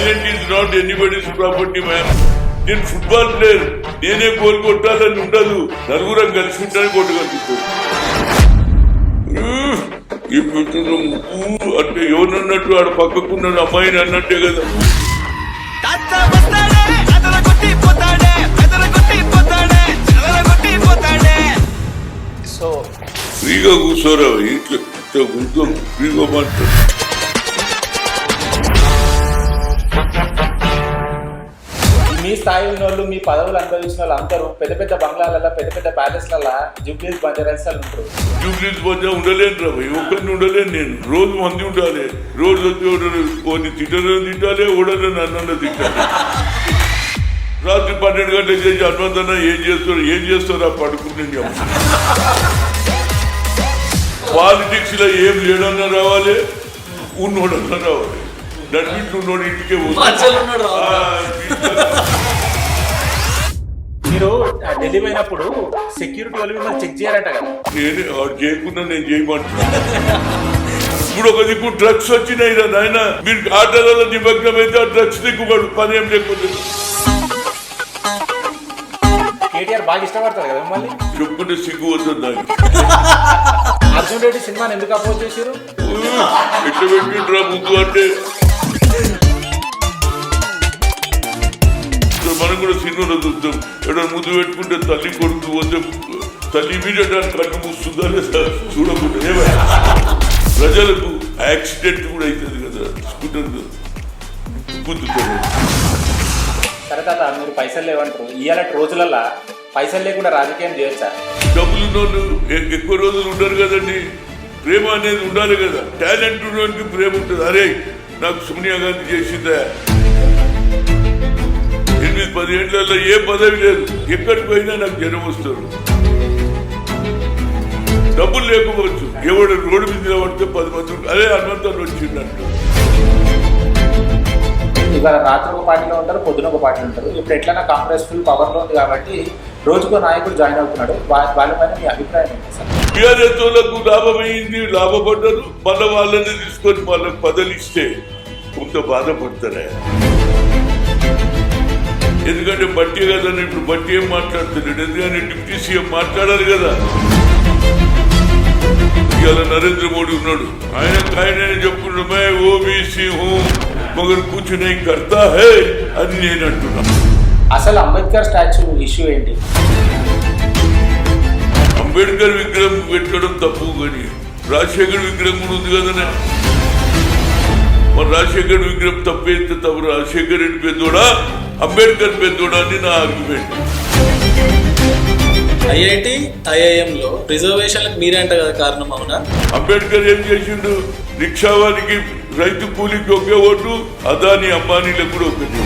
Talent is not anybody's property man. నేను football player, నేనే goal కొట్టాలని ఉండదు, నలుగురం కలిసి ఉంటాను కొట్టగలుగుతాను. అంటే ఎవరన్నట్టు ఆడ పక్కకున్న అమ్మాయిని అన్నట్టే కదా. సో ఫ్రీగా కూర్చోరా ఇంట్లో కూర్చో, ఫ్రీగా మాట్లాడు. మీ స్థాయి ఉన్న వాళ్ళు, మీ పదవులు అనుభవించిన వాళ్ళు అందరూ పెద్ద పెద్ద బంగ్లాలలో, పెద్ద పెద్ద ప్యాలెస్లలో జూబ్లీస్ బంజారాస్ ఉంటారు. జూబ్లీస్ బంజా ఉండలేను రా భయ్, ఒక్కరిని ఉండలేను నేను. రోజు మంది ఉండాలి, రోజు వచ్చి కొన్ని తిట్టలను తిట్టాలి, ఓడలను అన్న తిట్టాలి. రాత్రి 12 గంటలకు చేసి అనుబంధన ఏం చేస్తారా పడుకుని. పాలిటిక్స్ లో ఏం లేడన్నా రావాలి, ఉన్నోడన్నా రావాలి. డన్బిట్ ఉన్నోడు ఇంటికే మీరు ఢిల్లీ పోయినప్పుడు సెక్యూరిటీ వాళ్ళు మిమ్మల్ని చెక్ చేయాలంట కదా. నేను చేయకుండా నేను చేయమంటున్నా. ఇప్పుడు ఒక దిక్కు డ్రగ్స్ వచ్చినాయి కదా ఆయన, మీరు ఆటలలో నిమగ్నం అయితే ఆ డ్రగ్స్ దిక్కుబడు పని ఏం లేకపోతే. కేటీఆర్ బాగా ఇష్టపడతారు కదా మిమ్మల్ని. చెప్పుకుంటే సిగ్గు వస్తుంది నాకు. అర్జున్ రెడ్డి సినిమాని ఎందుకు అపోజ్ చేశారు? ఎట్లా పెట్టిండ్రా ముద్దు అంటే. మనం కూడా సినిమాలో చూస్తాం, ఎక్కడ ముద్దు పెట్టుకుంటే తల్లి కొడుకు వస్తే తల్లి ఇమీడియట్ కట్టు మూస్తుందా లేదా చూడకుండా. ప్రజలకు యాక్సిడెంట్ కూడా అవుతుంది కదా స్కూటర్ గుద్దుతారు. సరే తాత, మీరు పైసలు లేవంటారు, ఇవాళ రోజులల్లో పైసలు లేకుండా రాజకీయం చేయొచ్చా? డబ్బులు ఉన్నోళ్ళు ఎక్కువ రోజులు ఉండరు కదండి. ప్రేమ అనేది ఉండాలి కదా. టాలెంట్ ఉన్నోనికి ప్రేమ ఉంటుంది. అరే నాకు సోనియా గాంధీ చేసిందా, 8-10 ఏళ్లలో ఏ పదవి లేదు, ఎక్కడికి పోయినా నాకు జనం వస్తారు. డబ్బులు లేకపోవచ్చు, ఎవడు రోడ్డు మీద నిలబడితే 10 మంది అదే హనుమంతాన్ని వచ్చిందంట. ఇవాళ రాత్రి ఒక పార్టీలో ఉంటారు, పొద్దున ఒక పార్టీలో ఉంటారు. ఇప్పుడు ఎట్లన్నా కాంగ్రెస్ ఫుల్ పవర్లో ఉంది కాబట్టి రోజుకో నాయకుడు జాయిన్ అవుతున్నాడు. వాళ్ళ పైన మీ అభిప్రాయం ఏంటి సార్? టీఆర్ఎస్ వాళ్ళకు లాభమైంది, లాభపడ్డారు. మళ్ళీ వాళ్ళని తీసుకొని వాళ్ళకి పదవి ఇస్తే కొంత బాధపడతారా? ఎందుకంటే బట్టి కదా, ఇప్పుడు బట్టి ఏం మాట్లాడుతున్నాడు, ఎందుకంటే డిప్యూటీ సీఎం మాట్లాడాలి కదా. ఇవాళ నరేంద్ర మోడీ ఉన్నాడు, ఆయన చెప్పుకుంటూ మే OBC who Magar Kuch Nahi కర్తా high అని నేను అంటున్నా. అసలు అంబేద్కర్ స్టాచ్యూ ఇష్యూ ఏంటి? అంబేద్కర్ విగ్రహం పెట్టడం తప్పు, కానీ రాజశేఖర్ విగ్రహం కూడా ఉంది కదా. మరి రాజశేఖర్ విగ్రహం తప్పేస్తే తప్పు. రాజశేఖర్ రెడ్డి పెద్దోడా, అంబేద్కర్ పెద్దోడా అని నా ఆర్గ్యుమెంట్. ఐఐటి ఐఐఎంలో రిజర్వేషన్లకు మీరేంట కదా కారణం, అవునా? అంబేద్కర్ ఏం చేసిండు? రిక్షావానికి రైతు కూలికి ఒకే ఓటు, అదాని అంబానీలకు కూడా ఒకటి.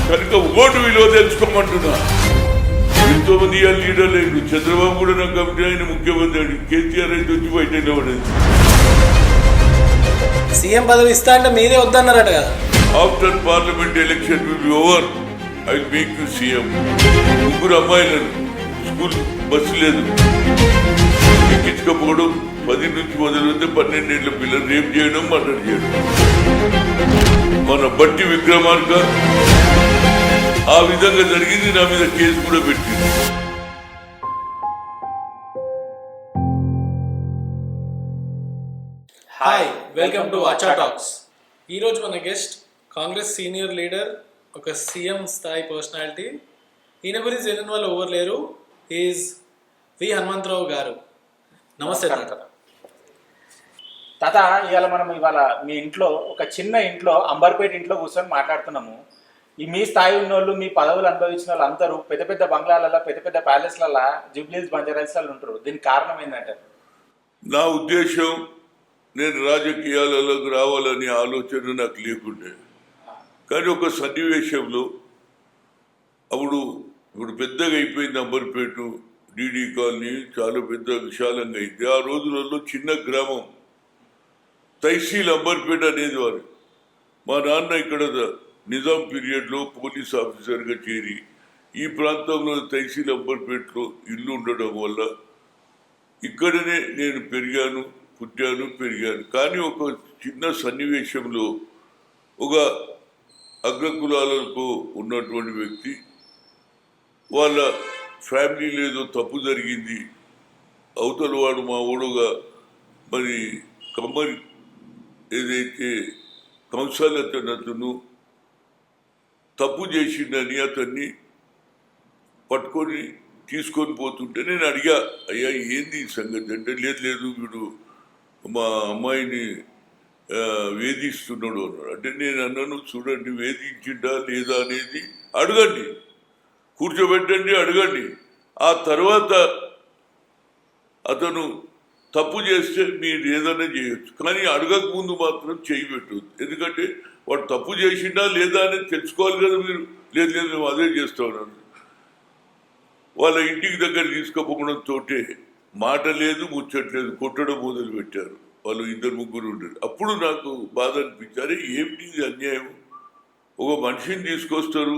కనుక ఓటు విలువ తెలుసుకోమంటున్నా. ఎంతో మంది లీడర్ లేదు. చంద్రబాబు కూడా నాకు కమిటీ అయిన ముఖ్యమంత్రి, కేసీఆర్ అయితే వచ్చి బయట నిలబడేది. సీఎం పదవి ఇస్తా అంటే మీరే వద్దన్నారట కదా. After parliament election will be over, I will make you CM. 3 అమ్మాయిలను స్కూల్ బస్సు లేదు ఎక్కించకపోవడం, 10 నుంచి మొదలైతే 12 ఏళ్ల పిల్లలు రేపు చేయడం, మర్డర్ చేయడం. మన బట్టి విక్రమార్క ఆ విధంగా జరిగింది. నా మీద కేసు కూడా పెట్టింది. హాయ్, వెల్కమ్ టు అచ్చా టాక్స్. ఈరోజు మన గెస్ట్ కాంగ్రెస్ సీనియర్ లీడర్, ఒక సీఎం స్థాయి పర్సనాలిటీ. ఈయన గురించి తెలియని వాళ్ళు ఎవరు లేరు. ఈజ్ వి హనుమంతరావు గారు. నమస్తే తాత. తాత, ఇవాళ మీ ఇంట్లో, ఒక చిన్న ఇంట్లో, అంబర్పేట ఇంట్లో కూర్చొని మాట్లాడుతున్నాము. మీ స్థాయి ఉన్న వాళ్ళు, మీ పదవులు అనుభవించిన వాళ్ళు అందరూ పెద్ద పెద్ద బంగ్లాలలో, పెద్ద పెద్ద ప్యాలెస్లలో జూబ్లీస్ బంజారాస్లలో ఉంటారు. దీనికి కారణం ఏంటంటే, నా ఉద్దేశం, నేను రాజకీయాలలోకి రావాలనే ఆలోచన నాకు లేకుండే. కానీ ఒక సన్నివేశంలో ఇప్పుడు పెద్దగా అయిపోయింది అంబర్పేట, డీడీ కాలనీ చాలా పెద్ద విశాలంగా అయింది. ఆ రోజులలో చిన్న గ్రామం తహసీల్ అంబర్పేట అనేది వారు. మా నాన్న ఇక్కడ నిజాం పీరియడ్లో పోలీస్ ఆఫీసర్గా చేరి ఈ ప్రాంతంలో తహసీల్ అంబర్పేటలో ఇల్లు ఉండడం వల్ల ఇక్కడనే నేను పుట్టాను, పెరిగాను. కానీ ఒక చిన్న సన్నివేశంలో ఒక అగ్రకులాలకు ఉన్నటువంటి వ్యక్తి, వాళ్ళ ఫ్యామిలీలో ఏదో తప్పు జరిగింది, అవతల వాడు మా ఊడుగా మరి కమ్మరి ఏదైతే కంసాలతను తప్పు చేసిండని అతన్ని పట్టుకొని తీసుకొని పోతుంటే నేను అడిగా, అయ్యా ఏంది ఈ సంగతి అంటే, లేదు వీడు మా అమ్మాయిని వేధిస్తున్నాడు అన్నాడు. అంటే నేను అన్నాను, చూడండి వేధించిండా లేదా అనేది అడగండి, కూర్చోబెట్టండి, అడగండి. ఆ తర్వాత అతను తప్పు చేస్తే మీరు ఏదైనా చేయొచ్చు, కానీ అడగక ముందు మాత్రం చేయి పెట్టవద్దు. ఎందుకంటే వాడు తప్పు చేసిండా లేదా అనేది తెలుసుకోవాలి కదా మీరు. లేదు మేము అదే చేస్తా ఉన్నాను. వాళ్ళ ఇంటికి దగ్గర తీసుకుపోవడంతో మాట లేదు, ముచ్చట్లేదు, కొట్టడం మొదలు పెట్టారు. వాళ్ళు 2-3 ఉండరు. అప్పుడు నాకు బాధ అనిపించారు, ఏమిటి ఇది అన్యాయం. ఒక మనిషిని తీసుకొస్తారు,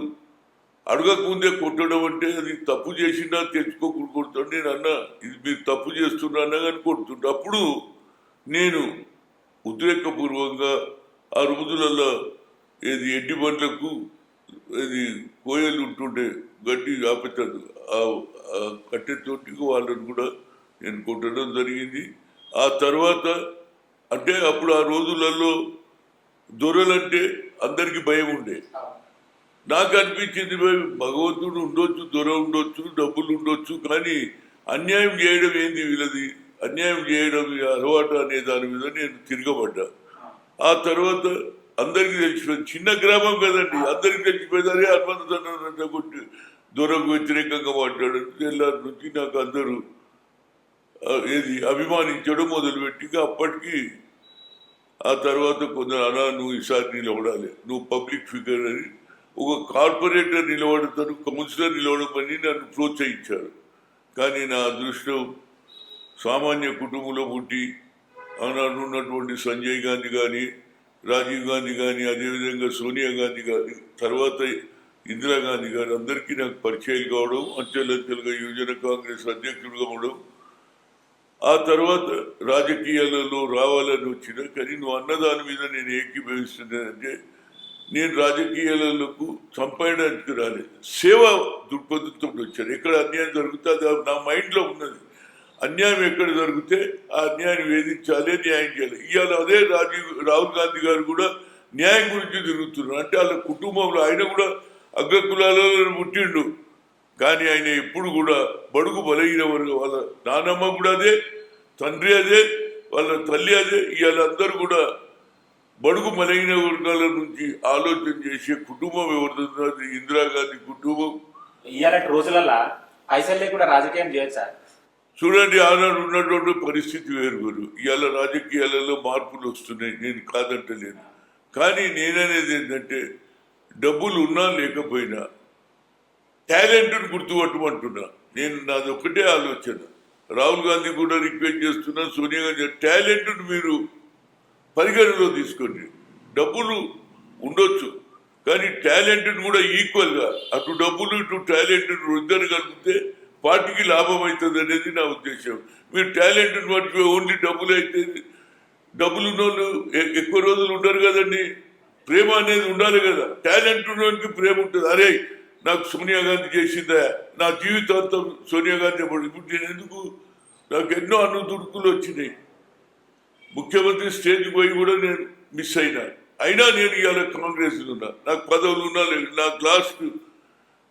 అడగక ముందే కొట్టడం అంటే అది తప్పు చేసినా తెలుసుకోకుండా కొడతాడు. నేను అన్నా, ఇది మీరు తప్పు చేస్తున్నా కానీ కొడుతుంటా. అప్పుడు నేను ఉద్రేకపూర్వకంగా ఆ రోజులలో ఏది ఎడ్డి బండ్లకు ఏది కోయలు ఉంటుండే గడ్డి ఆపుతాడు, ఆ కట్టెతోటి వాళ్ళని కూడా నేను కొట్టడం జరిగింది. ఆ తర్వాత అంటే అప్పుడు ఆ రోజులలో దొరలంటే అందరికీ భయం ఉండే. నాకు అనిపించింది, భగవంతుడు ఉండొచ్చు, దొర ఉండొచ్చు, డబ్బులు ఉండొచ్చు, కానీ అన్యాయం చేయడం ఏంది వీళ్ళది, అన్యాయం చేయడం అలవాటు అనే దాని మీద నేను తిరగబడ్డా. ఆ తర్వాత అందరికీ తెలిసిపోయింది, చిన్న గ్రామం కదండి, అందరికీ తెలిసిపోయింది. అదే హనుమంతు కొట్టి దొరకు వ్యతిరేకంగా మాట్లాడారు. తెల్లారి నుంచి నాకు అందరూ ఏది అభిమానించడం మొదలుపెట్టి, అప్పటికి ఆ తర్వాత కొందరు అలా నువ్వు ఈసారి నిలబడాలి, నువ్వు పబ్లిక్ ఫిగర్ అని, ఒక కార్పొరేటర్ నిలబడతాడు, కౌన్సిలర్ నిలబడమని నన్ను ప్రోత్సహించారు. కానీ నా అదృష్టం సామాన్య కుటుంబంలో పుట్టి ఆనాడు ఉన్నటువంటి సంజయ్ గాంధీ కానీ, రాజీవ్ గాంధీ కానీ, అదేవిధంగా సోనియా గాంధీ కానీ, తర్వాత ఇందిరాగాంధీ గారు అందరికీ నాకు పరిచయాలు కావడం, అంచెలంచెలుగా యువజన కాంగ్రెస్ అధ్యక్షుడిగా అవడం, ఆ తర్వాత రాజకీయాలలో రావాలని వచ్చిన. కానీ నువ్వు అన్నదాని మీద నేను ఏకీభవిస్తున్నానంటే, నేను రాజకీయాలకు చంపేయడానికి రాలేదు, సేవా దృక్పథంతో వచ్చాను. ఎక్కడ అన్యాయం జరుగుతుంది అది నా మైండ్లో ఉన్నది. అన్యాయం ఎక్కడ జరిగితే ఆ అన్యాయం వేధించాలి, న్యాయం చేయాలి. ఇవాళ అదే రాహుల్ గాంధీ గారు కూడా న్యాయం గురించి తిరుగుతున్నారు. అంటే వాళ్ళ కుటుంబంలో ఆయన కూడా అగ్రకులాలలో పుట్టిండు, కానీ ఆయన ఎప్పుడు కూడా బడుగు బలహీన వర్గం, వాళ్ళ నానమ్మ కూడా అదే, తండ్రి అదే, వాళ్ళ తల్లి అదే. ఇవాళ అందరూ కూడా బడుగు బలహీన వర్గాల నుంచి ఆలోచన చేసే కుటుంబం ఎవరున్నది ఇందిరాగాంధీ కుటుంబం. ఇలాంటి రోజులలో పైసలు లేకుండా రాజకీయం చేయొచ్చా? చూడండి, ఆనాడు ఉన్నటువంటి పరిస్థితి వేరుగురు. ఇవాళ రాజకీయాలలో మార్పులు వస్తున్నాయి, నేను కాదంటలేను. కానీ నేననేది ఏంటంటే, డబ్బులు ఉన్నా లేకపోయినా టాలెంట్ను గుర్తుపట్టమంటున్నా. నేను నాది ఒకటే ఆలోచన. రాహుల్ గాంధీ కూడా రిక్వెస్ట్ చేస్తున్నా, సోనియా గాంధీ, టాలెంట్ను మీరు పరిగణలో తీసుకోండి. డబ్బులు ఉండొచ్చు, కానీ టాలెంట్ను కూడా ఈక్వల్గా, అటు డబ్బులు ఇటు టాలెంట్ను ఇద్దరు కలిపితే పార్టీకి లాభం అవుతుంది అనేది నా ఉద్దేశం. మీరు టాలెంట్ను బట్టి ఓన్లీ డబ్బులు అయితే, డబ్బులు ఉన్నోళ్ళు ఎక్కువ రోజులు ఉండరు కదండి. ప్రేమ అనేది ఉండాలి కదా. టాలెంట్ ఉన్నోనికి ప్రేమ ఉంటుంది. అరే నాకు సోనియా గాంధీ చేసిందా, నా జీవితాంతం సోనియా గాంధీ పడి, ఇప్పుడు నేను ఎందుకు, నాకు ఎన్నో అన్నుదుడుకులు వచ్చినాయి. ముఖ్యమంత్రి స్టేజ్కి పోయి కూడా నేను మిస్ అయినా నేను ఇవాళ కాంగ్రెస్లో ఉన్నా. నాకు పదవులు ఉన్నా లేదు. నాకు లాస్ట్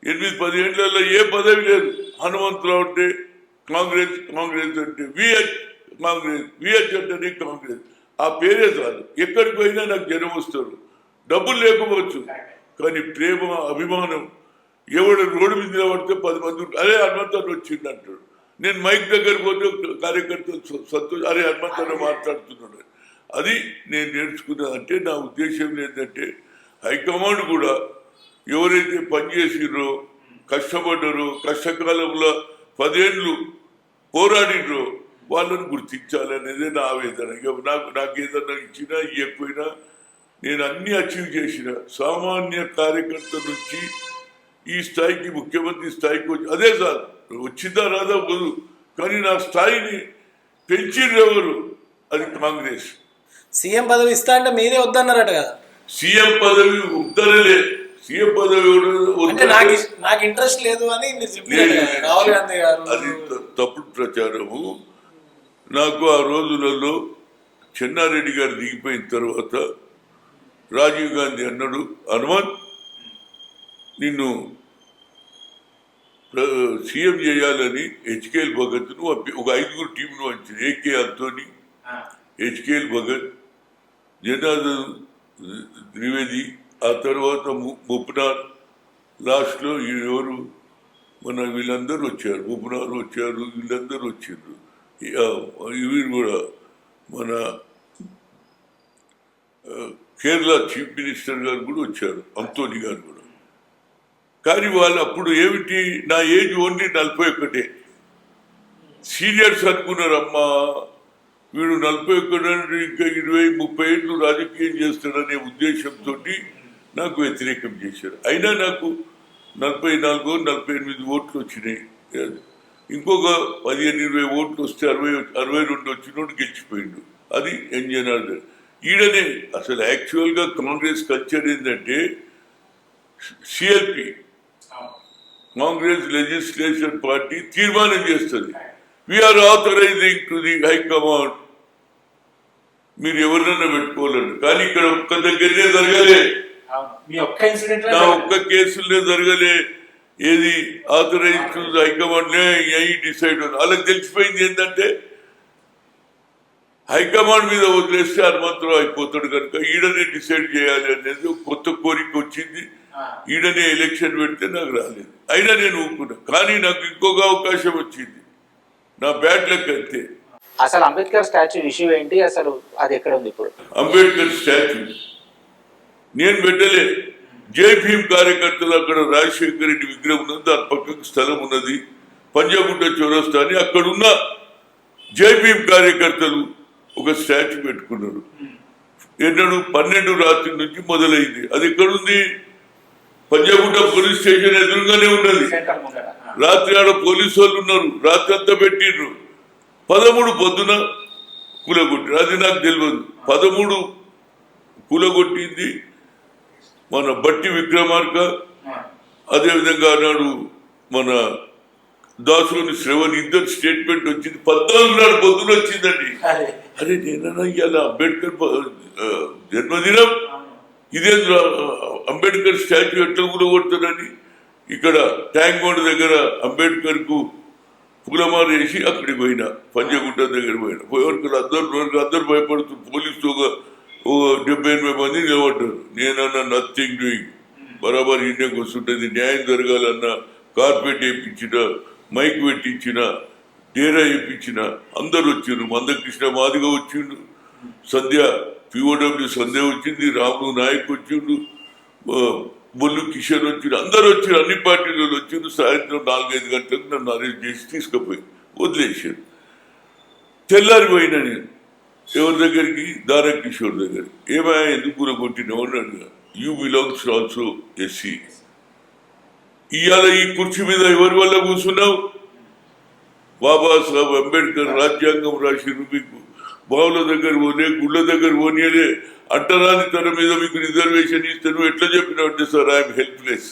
8-10 ఏళ్ళలో ఏ పదవి లేదు. హనుమంతరావు అంటే కాంగ్రెస్, కాంగ్రెస్ అంటే విహెచ్, కాంగ్రెస్, విహెచ్ అంటేనే కాంగ్రెస్, ఆ పేరే చాలు. ఎక్కడికి పోయినా నాకు జనం వస్తారు. డబ్బులు లేకపోవచ్చు, కానీ ప్రేమ, అభిమానం. ఎవడు రోడ్డు మీద నిలబడితే 10 మంది అరే హనుమంతరావు వచ్చింది అంటాడు. నేను మైక్ దగ్గర పోతే కార్యకర్తలు సంతోషం, అరే హనుమంతరావు మాట్లాడుతున్నాడు. అది నేను నేర్చుకున్నా. అంటే నా ఉద్దేశం ఏంటంటే, హైకమాండ్ కూడా ఎవరైతే పనిచేసిర్రో, కష్టపడ్డారో, కష్టకాలంలో 10 ఏళ్ళు పోరాడినరో వాళ్ళని గుర్తించాలనేదే నా ఆవేదన. ఇక నాకు ఏదన్నా ఇచ్చినా ఇవ్వకపోయినా నేను అన్ని అచీవ్ చేసిన. సామాన్య కార్యకర్త నుంచి ఈ స్థాయికి, ముఖ్యమంత్రి స్థాయికి వచ్చి అదే సార్ వచ్చిందా రాదా పోదు, కానీ నా స్థాయిని పెంచిర్రు ఎవరు, అది కాంగ్రెస్. సీఎం పదవి ఇస్తా అంటే మీరే వద్దన్నారట కదా. సీఎం పదవి ఉత్తరలే, సీఎం పదవి అంటే నాకు ఇంట్రెస్ట్ లేదు అని మీరు చెప్పారు కదా, రాహుల్ గాంధీ గారు. అది తప్పుడు ప్రచారము. నాకు ఆ రోజులలో చెన్నారెడ్డి గారు దిగిపోయిన తర్వాత రాజీవ్ గాంధీ అన్నాడు, హనుమాన్ నిన్ను సీఎం చేయాలని హెచ్కేఎల్ భగత్ను ఒక 5 టీంను వచ్చింది. ఏకే అంతోని, హెచ్కేఎల్ భగత్, జనార్దన్ ద్వివేది, ఆ తర్వాత ముప్నార్, లాస్ట్లో ఎవరు మన వీళ్ళందరూ వచ్చారు, ముప్నార్ వచ్చారు, వీళ్ళందరూ వచ్చారు. వీరు కూడా మన కేరళ చీఫ్ మినిస్టర్ గారు కూడా వచ్చారు, అంతోని గారు కూడా. కానీ వాళ్ళు అప్పుడు ఏమిటి, నా ఏజ్ ఓన్లీ 41. సీనియర్స్ అనుకున్నారు, అమ్మా వీడు 41 ఇంకా 20-30 ఏళ్ళు రాజకీయం చేస్తాడనే ఉద్దేశంతో నాకు వ్యతిరేకం చేశారు. అయినా నాకు 44-48 ఓట్లు వచ్చినాయి. ఇంకొక 15-20 ఓట్లు వస్తే 62 వచ్చినోడు గెలిచిపోయిండు. అది ఎన్జనార్దన్. ఈడనే అసలు యాక్చువల్గా కాంగ్రెస్ కల్చర్ ఏంటంటే సిఎల్పి, కాంగ్రెస్ లెజిస్లేషన్ పార్టీ తీర్మానం చేస్తుంది, we are authorising to the high command, మీరు ఎవరినన్నా పెట్టుకోవాలండి. కానీ ఇక్కడ ఒక్క దగ్గరనే జరగలే, నా ఒక్క కేసులనే జరగలే. ఏది authorise to the high command decide. వాళ్ళకి తెలిసిపోయింది ఏంటంటే హైకమాండ్ మీద వదిలేస్తే హనుమంతరావు అయిపోతాడు కనుక ఈడనే డిసైడ్ చేయాలి అనేది కొత్త కోరిక వచ్చింది. ఈడనే ఎలక్షన్ పెడితే నాకు రాలేదు, అయినా నేను ఊరుకున్నా. కానీ నాకు ఇంకొక అవకాశం వచ్చింది, నా బ్యాడ్ లక్ అంతే. అసలు అంబేద్కర్ స్టాచ్యూ ఇష్యూ ఏంటి, అసలు అది ఎక్కడ ఉంది ఇప్పుడు? అంబేద్కర్ స్టాచ్యూ నేను పెట్టలే, జై భీమ్ కార్యకర్తలు అక్కడ రాజశేఖర రెడ్డి విగ్రహం ఉన్నది, దాని పక్కకు స్థలం ఉన్నది పంజాగుట్ట చౌరస్తా అని. అక్కడున్న జై భీమ్ కార్యకర్తలు ఒక స్టాచ్యూ పెట్టుకున్నారు. ఎన్నడు 12 రాత్రి నుంచి మొదలైంది. అది ఎక్కడుంది? పంజాగుట్ట పోలీస్ స్టేషన్ ఎదురుగానే ఉన్నది. రాత్రి ఆడ పోలీసు వాళ్ళు ఉన్నారు, రాత్రి అంతా పెట్టిండ్రు. 13 పొద్దున కూలగొట్టిరు. అది నాకు తెలియదు. 13 కూలగొట్టింది మన బట్టి విక్రమార్క, అదేవిధంగా నాడు మన దాసుని శ్రవణ్, ఇద్దరు స్టేట్మెంట్ వచ్చింది. 14 నాడు పొద్దున వచ్చిందండి. అరే నేనన్నా ఇవాళ అంబేద్కర్ జన్మదినం, ఇదే అంబేద్కర్ స్టాచ్యూ ఎట్లా కూలగొడతారని ఇక్కడ ట్యాంక్ బండ్ దగ్గర అంబేద్కర్ కు పూలమాల వేసి అక్కడికి పోయినా, పంజగుట్ట దగ్గర పోయినా. పోయేవరకు అందరు భయపడుతున్నారు. పోలీసులు ఒక 70-80 మంది నిలబడ్డారు. నేనన్నా నథింగ్ డూయింగ్, బరాబర్ ఇండియాకి వస్తుంటుంది, న్యాయం జరగాలన్నా కార్పెట్ వేయించిన, మైక్ పెట్టించిన, డేరా వేయించిన, అందరు వచ్చిండ్రు. మందకృష్ణ మాదిగా వచ్చిండు, సంధ్య పిఓడబ్ల్యూ సంధ్య వచ్చింది, రాములు నాయక్ వచ్చిండు, బొల్లు కిషన్ వచ్చిండు, అందరు వచ్చిండ్రు, అన్ని పార్టీలు వచ్చిండ్రు. సాయంత్రం 4-5 గంటలకు నన్ను అరెస్ట్ చేసి తీసుకుపోయి వదిలేశారు. తెల్లారిపోయినా నేను ఎవరి దగ్గరికి, దారాకిషోర్ దగ్గర. ఏమైనా ఎందుకు కూరగొట్టినావు అన్నాడు. You belongs also SC. ఇవాళ ఈ కుర్చీ మీద ఎవరి వల్ల కూర్చున్నావు? బాబాసాహెబ్ అంబేద్కర్ రాజ్యాంగం రాసిరు. మీకు బావుల దగ్గర పోలే, గుళ్ళ దగ్గర పోనీయలే. అంటరాని తన మీద మీకు రిజర్వేషన్ ఇస్తే నువ్వు ఎట్లా చెప్పినావు అంటే, sir I'm helpless,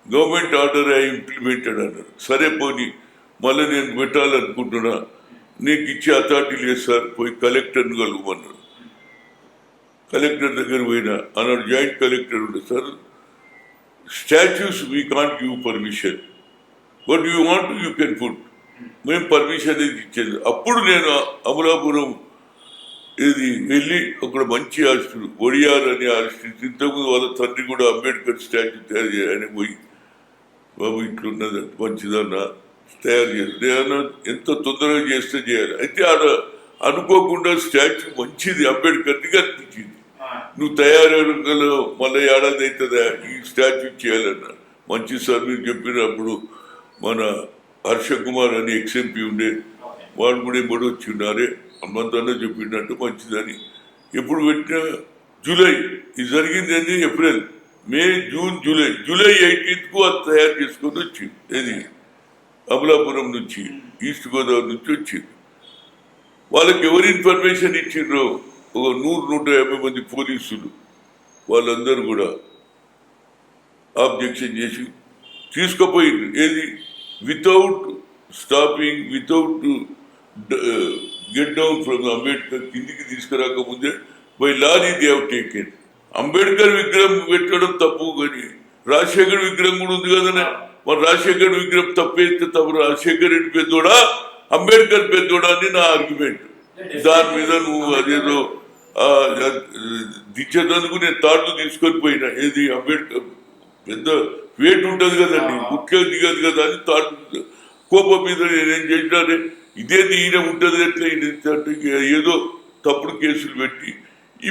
government order I implemented అన్నారు. సరే పోనీ, మళ్ళీ నేను పెట్టాలనుకుంటున్నా, నీకు ఇచ్చే అథారిటీ లేదు సార్, పోయి కలెక్టర్ని కలుగుమన్నాడు. కలెక్టర్ దగ్గర పోయినా అన్నాడు, జాయింట్ కలెక్టర్ ఉండే, sir statues we can't give permission, but you want you can put, మేము పర్మిషన్ అనేది ఇచ్చేది. అప్పుడు నేను అమలాపురం ఇది వెళ్ళి అక్కడ మంచి ఆర్టిస్టులు, ఒడియార్ అనే ఆర్టిస్ట్, ఇంతకుముందు వాళ్ళ తండ్రి కూడా అంబేద్కర్ స్టాచ్యూ తయారు చేయాలని పోయి, బాబు ఇట్లున్నది మంచిదన్నా తయారు చేయాలి, ఎంత తొందరగా చేస్తే చేయాలి. అయితే ఆడ అనుకోకుండా స్టాచ్యూ మంచిది అంబేద్కర్కి అనిపించింది. నువ్వు తయారు మళ్ళీ ఏడాది అవుతుందా ఈ స్టాచ్యూ చేయాలన్నా. మంచి సార్ మీరు చెప్పినప్పుడు మన హర్ష కుమార్ అని ఎక్స్ఎంపీ ఉండే, వాడు కూడా ఎప్పుడు వచ్చి ఉన్నారే, అమ్మంతన్నా చెప్పిండట్టు మంచిదని. ఎప్పుడు పెట్టినా జూలై, ఇది జరిగింది ఏంటి, ఏప్రిల్, మే, జూన్, జూలై 18కు అది తయారు చేసుకొని వచ్చింది. ఏది అమలాపురం నుంచి, ఈస్ట్ గోదావరి నుంచి వచ్చింది. వాళ్ళకి ఎవరు ఇన్ఫర్మేషన్ ఇచ్చిండ్రో, ఒక 100-150 మంది పోలీసులు వాళ్ళందరూ కూడా ఆబ్జెక్షన్ చేసి తీసుకుపోయింది. ఏది without stopping, without get down from Ambedkar కిందికి తీసుకురాకముందే by lorry they have taken. Ambedkar విగ్రహం పెట్టడం తప్పు, కానీ రాజశేఖర్ విగ్రహం కూడా ఉంది కదనే. మరి రాజశేఖర్ విగ్రహం తప్పేస్తే తప్పు, రాజశేఖర్ రెడ్డి పెద్దోడా అంబేద్కర్ పెద్దోడా అని నా ఆర్గ్యుమెంట్. దాని మీద నువ్వు అదేదో దించేందుకు నేను తాళ్ళు తీసుకొని పోయినా. ఏది అంబేద్కర్ పెద్ద వెయిట్ ఉంటుంది కదండి, ముఖ్యం దిగదు కదా అని తాళ్ళు కోపం మీద నేనేం చేసినానే. ఇదేది ఈయన ఉంటుంది ఎట్లా ఈయన ఏదో తప్పుడు కేసులు పెట్టి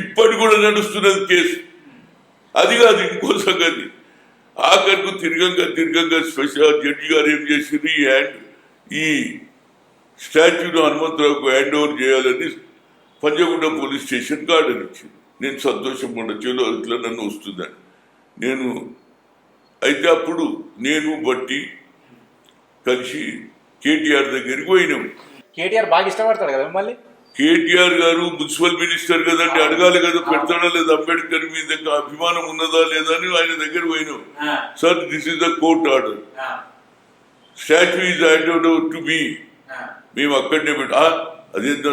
ఇప్పటి కూడా నడుస్తున్నది కేసు. అది కాదు ఇంకో సంగతి. ఆఖరికి తిరగంగా స్పెషల్ జడ్జి గారు ఏం చేసింది, ఈ స్టాచ్యూను హనుమంతరావుకు హ్యాండ్ ఓవర్ చేయాలని పంజగుండ పోలీస్ స్టేషన్కి ఆర్డర్ ఇచ్చింది. నేను సంతోషం ఉండొచ్చేలో ఇట్లా నన్ను వస్తుందని నేను అయితే అప్పుడు నేను బట్టి కలిసి కేటీఆర్ దగ్గరికి పోయినాం. కేటీఆర్ బాగా ఇష్టపడతాడు కదా మిమ్మల్ని. కేటీఆర్ గారు మున్సిపల్ మినిస్టర్ కదండి, అడగాలి కదా పెడతాడా లేదా, అంబేద్కర్ మీద అభిమానం ఉన్నదా లేదా అని ఆయన దగ్గర పోయినాం. Sir this is the court order, statue is handed over to me. మేము అక్కడనే అదేందా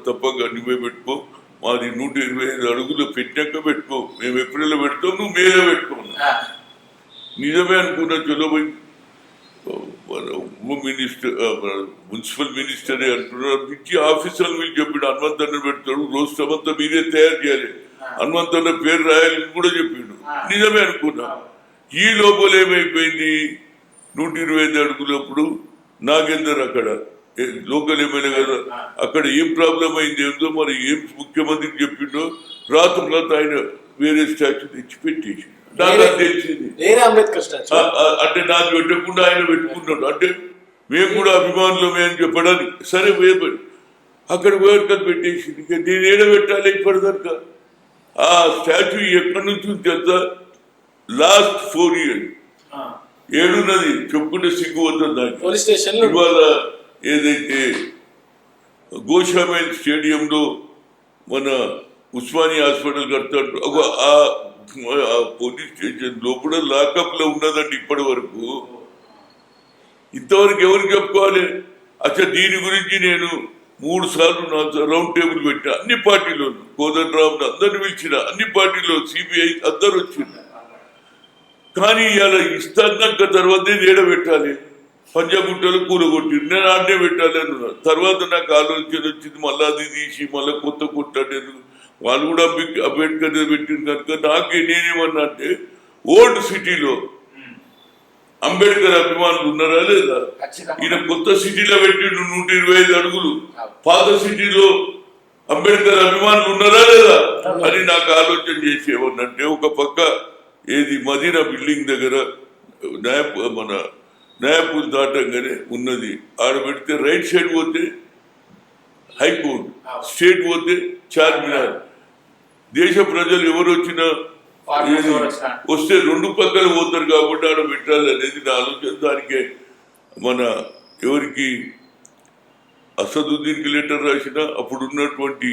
తప్పగా నువ్వే పెట్టుకో, మాది 125 అడుగులు పెట్టాక పెట్టుకో, మేము ఏప్రిల్లో పెడతాం, నువ్వు మేలో పెట్టుకో. నిజమే అనుకున్నా. చలో పోయి మున్సిపల్ మినిస్టరే అంటున్నారు, పిచ్చి ఆఫీసర్లు వీళ్ళు చెప్పాడు హనుమంతన్న పెడతాడు, రోజంతా మీరే తయారు చేయాలి, హనుమంతన్న పేరు రాయాలని కూడా చెప్పిండు. నిజమే అనుకున్నా. ఈ లోపల ఏమైపోయింది, 125 అడుగులప్పుడు నాగేందర్ అక్కడ లోకల్ ఎమ్మెల్యే కదా, అక్కడ ఏం ప్రాబ్లం అయింది ఏందో మరి ఏం ముఖ్యమంత్రికి చెప్పిండో రాత్రి ఆయన వేరే స్టాచ్యూ తెచ్చి పెట్టేసి నాకు తెలిసింది. అంటే నాకు పెట్టకుండా ఆయన పెట్టుకున్నాడు. అంటే మేము కూడా అభిమానులమే అని చెప్పడానికి సరే వేపడి అక్కడ వేడుకలు పెట్టేసి నేను ఏడ పెట్టాలి ఇప్పటిదాకా. ఆ స్టాచ్యూ ఎక్కడి నుంచి తెలుసా, లాస్ట్ 4 years ఏడున్నది చెప్పుకుంటే సిగ్గు వస్తుంది. ఇవాళ ఏదైతే గోషామైల్ స్టేడియంలో మన ఉస్మానియా హాస్పిటల్ కడతాడు, ఆ పోలీస్ స్టేషన్ లోపల లాకప్ లో ఉన్నదండి ఇప్పటి వరకు. ఇంతవరకు ఎవరికి చెప్పుకోవాలి? అసలు దీని గురించి నేను 3 సార్లు రౌండ్ టేబుల్ పెట్టిన, అన్ని పార్టీలో కోదండరామ్ అందరిని పిలిచిన, అన్ని పార్టీలో సిబిఐ అందరు వచ్చింది. కానీ ఇలా ఇస్తాక తర్వాత ఏడ పెట్టాలి, పంజాగుట్టలు కూలగొట్టి నేను ఆడనే పెట్టాలి అన్నారు. తర్వాత నాకు ఆలోచన వచ్చింది, మళ్ళీ అది తీసి మళ్ళీ కొత్త కొట్టాడు. వాళ్ళు కూడా అంబేద్కర్ పెట్టింది కనుక నాకే నేనేమన్నా అంటే ఓల్డ్ సిటీలో అంబేద్కర్ అభిమానులు ఉన్నారా లేదా? ఈయన కొత్త సిటీలో పెట్టిండు 125 అడుగులు, పాత సిటీలో అంబేద్కర్ అభిమానులు ఉన్నారా లేదా అని నాకు ఆలోచన చేసేవన్నంటే, ఒక పక్క ఏది మదీనా బిల్డింగ్ దగ్గర మన న్యాయపూల్ దాటంగానే ఉన్నది, ఆడ పెడితే రైట్ సైడ్ పోతే హైకోర్టు, స్టేట్ పోతే చార్మినార్. దేశ ప్రజలు ఎవరు వచ్చినా వస్తే 2 పక్కల పోతారు కాబట్టి ఆడ పెట్టాలి అనేది నా ఆలోచన. దానికే మన ఎవరికి అసదుద్దీన్కి లెటర్ రాసిన, అప్పుడు ఉన్నటువంటి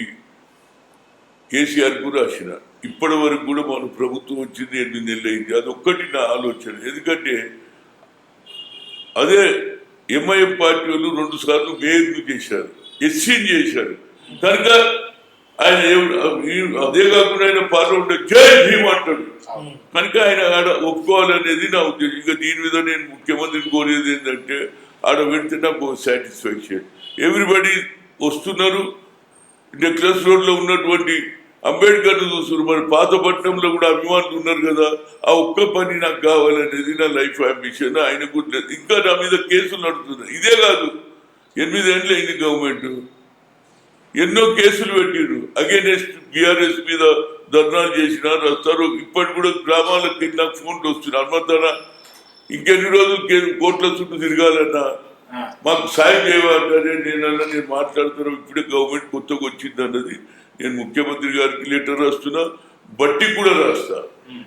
కేసీఆర్కు రాసిన, ఇప్పటి వరకు కూడా మన ప్రభుత్వం వచ్చింది 8 నెలలు అయింది. అదొక్కటి నా ఆలోచన. ఎందుకంటే అదే ఎంఐఎం పార్టీ వాళ్ళు 2 సార్లు మేయర్లు చేశారు, ఎస్సీని చేశారు కనుక ఆయన అదే కాకుండా ఆయన పార్లమెంట్ జై భీమ్ అంటాడు కనుక ఆయన ఆడ ఒప్పుకోవాలనేది నా ఉద్దేశం. ఇంకా దీని మీద నేను ముఖ్యమంత్రిని కోరేది ఏంటంటే, ఆడ పెడితే నాకు సాటిస్ఫాక్షన్. ఎవ్రీబడి వస్తున్నారు, నెక్లెస్ రోడ్లో ఉన్నటువంటి అంబేద్కర్ను చూస్తున్నారు, మరి పాతపట్నంలో కూడా అభిమానులు ఉన్నారు కదా, ఆ ఒక్క పని నాకు కావాలనేది నా లైఫ్ అంబిషన్. ఆయన కూడా ఇంకా నా మీద కేసులు నడుస్తున్నాయి. ఇదే కాదు, 8 ఏళ్ళు అయింది గవర్నమెంట్, ఎన్నో కేసులు పెట్టిరు అగేనెస్ట్ బీఆర్ఎస్ మీద, ధర్నాలు చేసిన రస్తారు. ఇప్పటి కూడా గ్రామాలకు నాకు ఫోన్లు వస్తున్నాయి, హనుమంతన్న ఇంకెన్ని రోజులు కోట్ల చుట్టూ తిరగాలన్నా మాకు సాయం చేయమంటారే. నేను మాట్లాడుతున్నాను, ఇప్పుడే గవర్నమెంట్ కొత్తగా వచ్చింది అన్నది. నేను ముఖ్యమంత్రి గారికి లెటర్ రాస్తున్నా, బట్టి కూడా రాస్తా.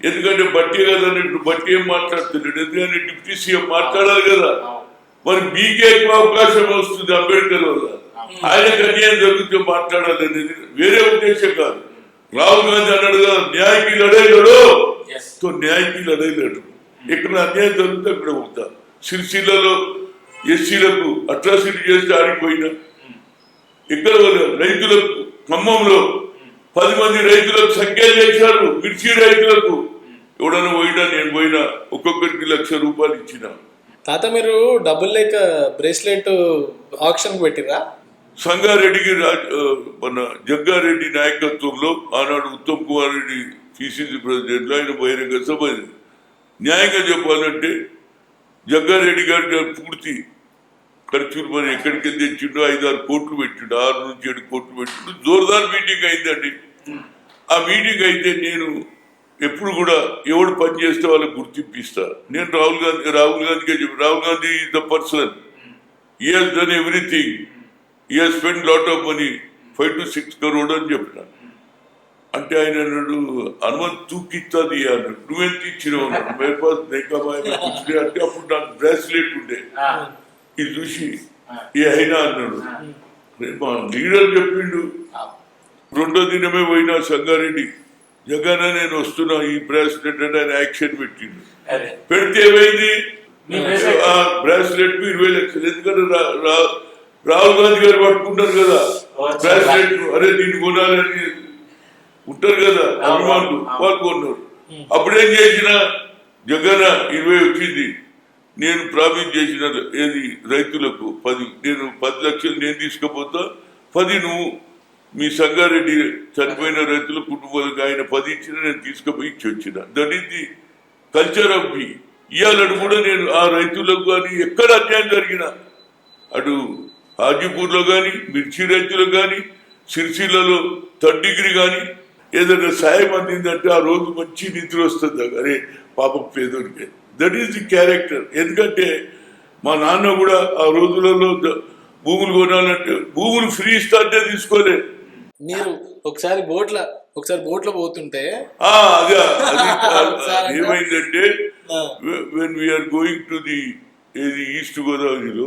ఎందుకంటే బట్టి కదా, ఇప్పుడు బట్టి ఏం మాట్లాడుతున్నాడు, ఎందుకంటే డిప్యూటీ సీఎం మాట్లాడాలి కదా. మరి మీకే ఎక్కువ అవకాశం వస్తుంది అంబేద్కర్ వల్ల, ఆయనకు అన్యాయం జరిగితే మాట్లాడాలనేది వేరే ఉద్దేశం కాదు. రాహుల్ గాంధీ అన్నాడు కదా, న్యాయకి లడేయలేడు, Yes. తో న్యాయకి లడేయలేడు. ఎక్కడ అన్యాయం జరుగుతుందో అక్కడ పోతా. సిరిసిల్లలో ఎస్సీలకు అట్రాసిటీ చేస్తే ఆడిపోయినా. ఎక్కడ రైతులకు ఖమ్మంలో 10 మంది రైతులకు సంఖ్యలు చేశారు, మిర్చి రైతులకు. ఎవడన్నా పోయినా, నేను పోయినా, ఒక్కొక్కరికి ₹1,00,000 ఇచ్చిన. తాత మీరు డబ్బులు లేక బ్రేస్లెట్ ఆప్షన్ పెట్టిరా? సంగారెడ్డికి మన జగ్గారెడ్డి నాయకత్వంలో ఆనాడు ఉత్తమ్ కుమార్ రెడ్డి పిసిసి ప్రెసిడెంట్ ఆయన బహిరంగ సభ. న్యాయంగా చెప్పాలంటే జగ్గారెడ్డి గారి పూర్తి ఖర్చులు మరి ఎక్కడికి వెళ్ళి తెచ్చిండో 5-6 కోట్లు పెట్టిండు, 6 నుంచి 7 కోట్లు పెట్టిండు. జోర్దార్ మీటింగ్ అయిందండి. ఆ మీటింగ్ అయితే నేను ఎప్పుడు కూడా ఎవడు పని చేస్తే వాళ్ళకి గుర్తింపు ఇస్తా. నేను రాహుల్ గాంధీకే చెప్పి, Rahul Gandhi is the person, he has done everything, he has spend lot of money, 5 to 6 crore అని చెప్పిన. అంటే ఆయన అన్నాడు, హనుమంత్ తూకిస్తుంది అన్నాడు. నువ్వెంత ఇచ్చినావు అన్నాడు. అంటే అప్పుడు నాకు బ్రాస్లెట్ ఉండే, ఇది చూసి ఏ అయినా అన్నాడు. మా లీడర్ చెప్పిండు. రెండో దినమే పోయినా సంగారెడ్డి, జగన్ నేను వస్తున్నా, ఈ బ్రాస్లెట్ అని ఆయన యాక్షన్ పెట్టిండు. పెడితే ఏమైంది, ఆ బ్రాస్లెట్ 20 లక్షలు. ఎందుకంటే రాహుల్ గాంధీ గారు పట్టుకుంటారు కదా బ్రాస్లెట్, అరే దీన్ని కొనాలని ఉంటారు కదా అభిమానులు, వాళ్ళు కొన్నారు. అప్పుడేం చేసిన జగన్ 20 వచ్చింది, నేను ప్రామిస్ చేసిన ఏది రైతులకు 10, నేను 10 లక్షలు నేను తీసుకుపోతా, 10 నువ్వు మీ సంగారెడ్డి చనిపోయిన రైతుల కుటుంబాలకు ఆయన 10 ఇచ్చిన, నేను తీసుకుపోయి ఇచ్చి వచ్చిన. That is the culture of me. ఇవాళ కూడా నేను ఆ రైతులకు కానీ ఎక్కడ అన్యాయం జరిగినా, అటు హాజీపూర్లో కానీ, మిర్చి రైతులకు కానీ, సిరిసిల్లలో 3rd degree కానీ ఏదైనా సాయం అందిందంటే ఆ రోజు మంచి నిద్ర వస్తుంది. అరే పాపం పేదోడికి. That is the character. ఎందుకంటే మా నాన్న కూడా ఆ రోజులలో భూములు కొనాలంటే భూములు ఫ్రీ ఇస్తా అంటే తీసుకోలే. మీరు ఒకసారి బోట్లో పోతుంటే అదే ఏమైందంటే when we are going to the east గోదావరిలో,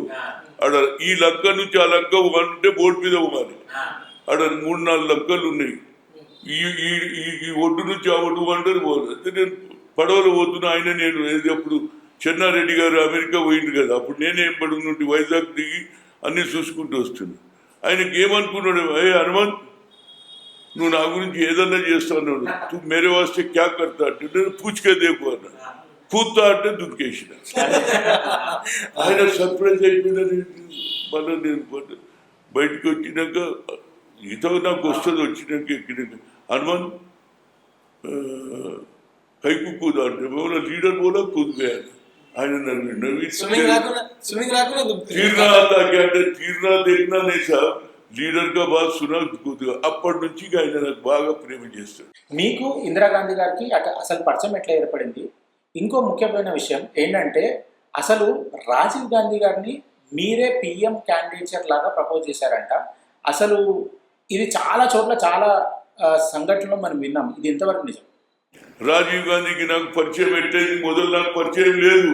అక్కడ ఈ లంక నుంచి ఆ లంక ఉంటే బోట్ మీద పోవాలి. అక్కడ 3-4 లంకలు ఉన్నాయి. ఈ ఒడ్డు నుంచి ఆ ఒడ్డు అంటారు పోవాలి. అయితే నేను పడవలో పోతున్నా. ఆయన నేను అప్పుడు చెన్నారెడ్డి గారు అమెరికా పోయింది కదా, అప్పుడు నేనే పడుగు నుండి వైజాగ్ దిగి అన్ని చూసుకుంటూ వస్తున్నా. ఆయనకి ఏమనుకున్నాడు, హనుమంత్ నువ్వు నా గురించి ఏదన్నా చేస్తాను, నువ్వు మేరే వాస్తే క్యా కర్తా అంటే నేను పూచికే దేకు అన్నా. కూతా అంటే దుర్కేసిన. ఆయన సర్ప్రైజ్ అయిపోయిన. మళ్ళీ నేను బయటకు వచ్చినాక ఈత నాకు వస్తుంది, వచ్చినాక ఎక్కినాక హనుమంత్ కైకు కూదా అంటే లీడర్ కూడా కూదిపోయాను. ఆయన తీర్నా అంటే తీర్నా దేఖనా నే సార్, లీడర్ గా బాగా సునా కూతుగా. అప్పటి నుంచి ఆయన నాకు బాగా ప్రేమ చేస్తాడు. మీకు ఇందిరాగాంధీ గారికి అసలు పరిచయం ఎట్లా ఏర్పడింది? ఇంకో ముఖ్యమైన విషయం ఏంటంటే, అసలు రాజీవ్ గాంధీ గారిని మీరే పిఎం క్యాండిడేచర్ లాగా ప్రపోజ్ చేశారంట. అసలు ఇది చాలా చోట్ల చాలా సంఘటనలో మనం విన్నాం. ఇది ఎంతవరకు నిజం? రాజీవ్ గాంధీకి నాకు పరిచయం ఎట్టేది, మొదలు నాకు పరిచయం లేదు.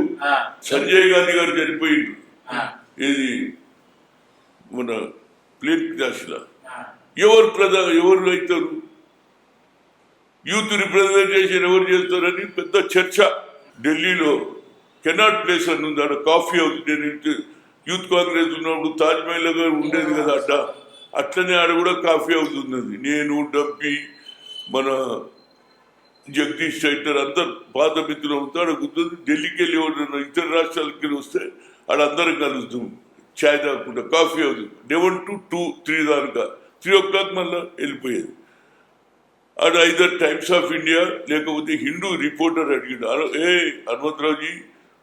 సంజయ్ గాంధీ గారు చనిపోయిండు. ఇది మన ప్లేన్ క్రాష్ లా ఎవరు అవుతారు, యూత్ రిప్రజెంటేషన్ ఎవరు చేస్తారని పెద్ద చర్చ. ఢిల్లీలో కెనాట్ ప్లేస్ అని ఉంది, ఆడ కాఫీ హౌస్. నేను యూత్ కాంగ్రెస్ ఉన్నప్పుడు తాజ్ మహల్ గారు ఉండేది కదా అడ్డ, అట్లనే ఆడ కూడా కాఫీ హౌస్ ఉన్నది. నేను డబ్బి మన జగదీష్ శెట్టర్ అందరు పాత మిత్రులు అవుతాడు కూర్చొని. ఢిల్లీకి వెళ్ళి ఇతర రాష్ట్రాలకి వస్తే ఆడ అందరం కలుస్తాం ఛాయ్ తాగకుండా. కాఫీ హౌస్ 11 to 2, 3 దాకా, 3 o'clock మళ్ళీ వెళ్ళిపోయేది. ఆడ ఐదర్ టైమ్స్ ఆఫ్ ఇండియా లేకపోతే హిందూ రిపోర్టర్ అడిగాడు, హనుమంతరావుజీ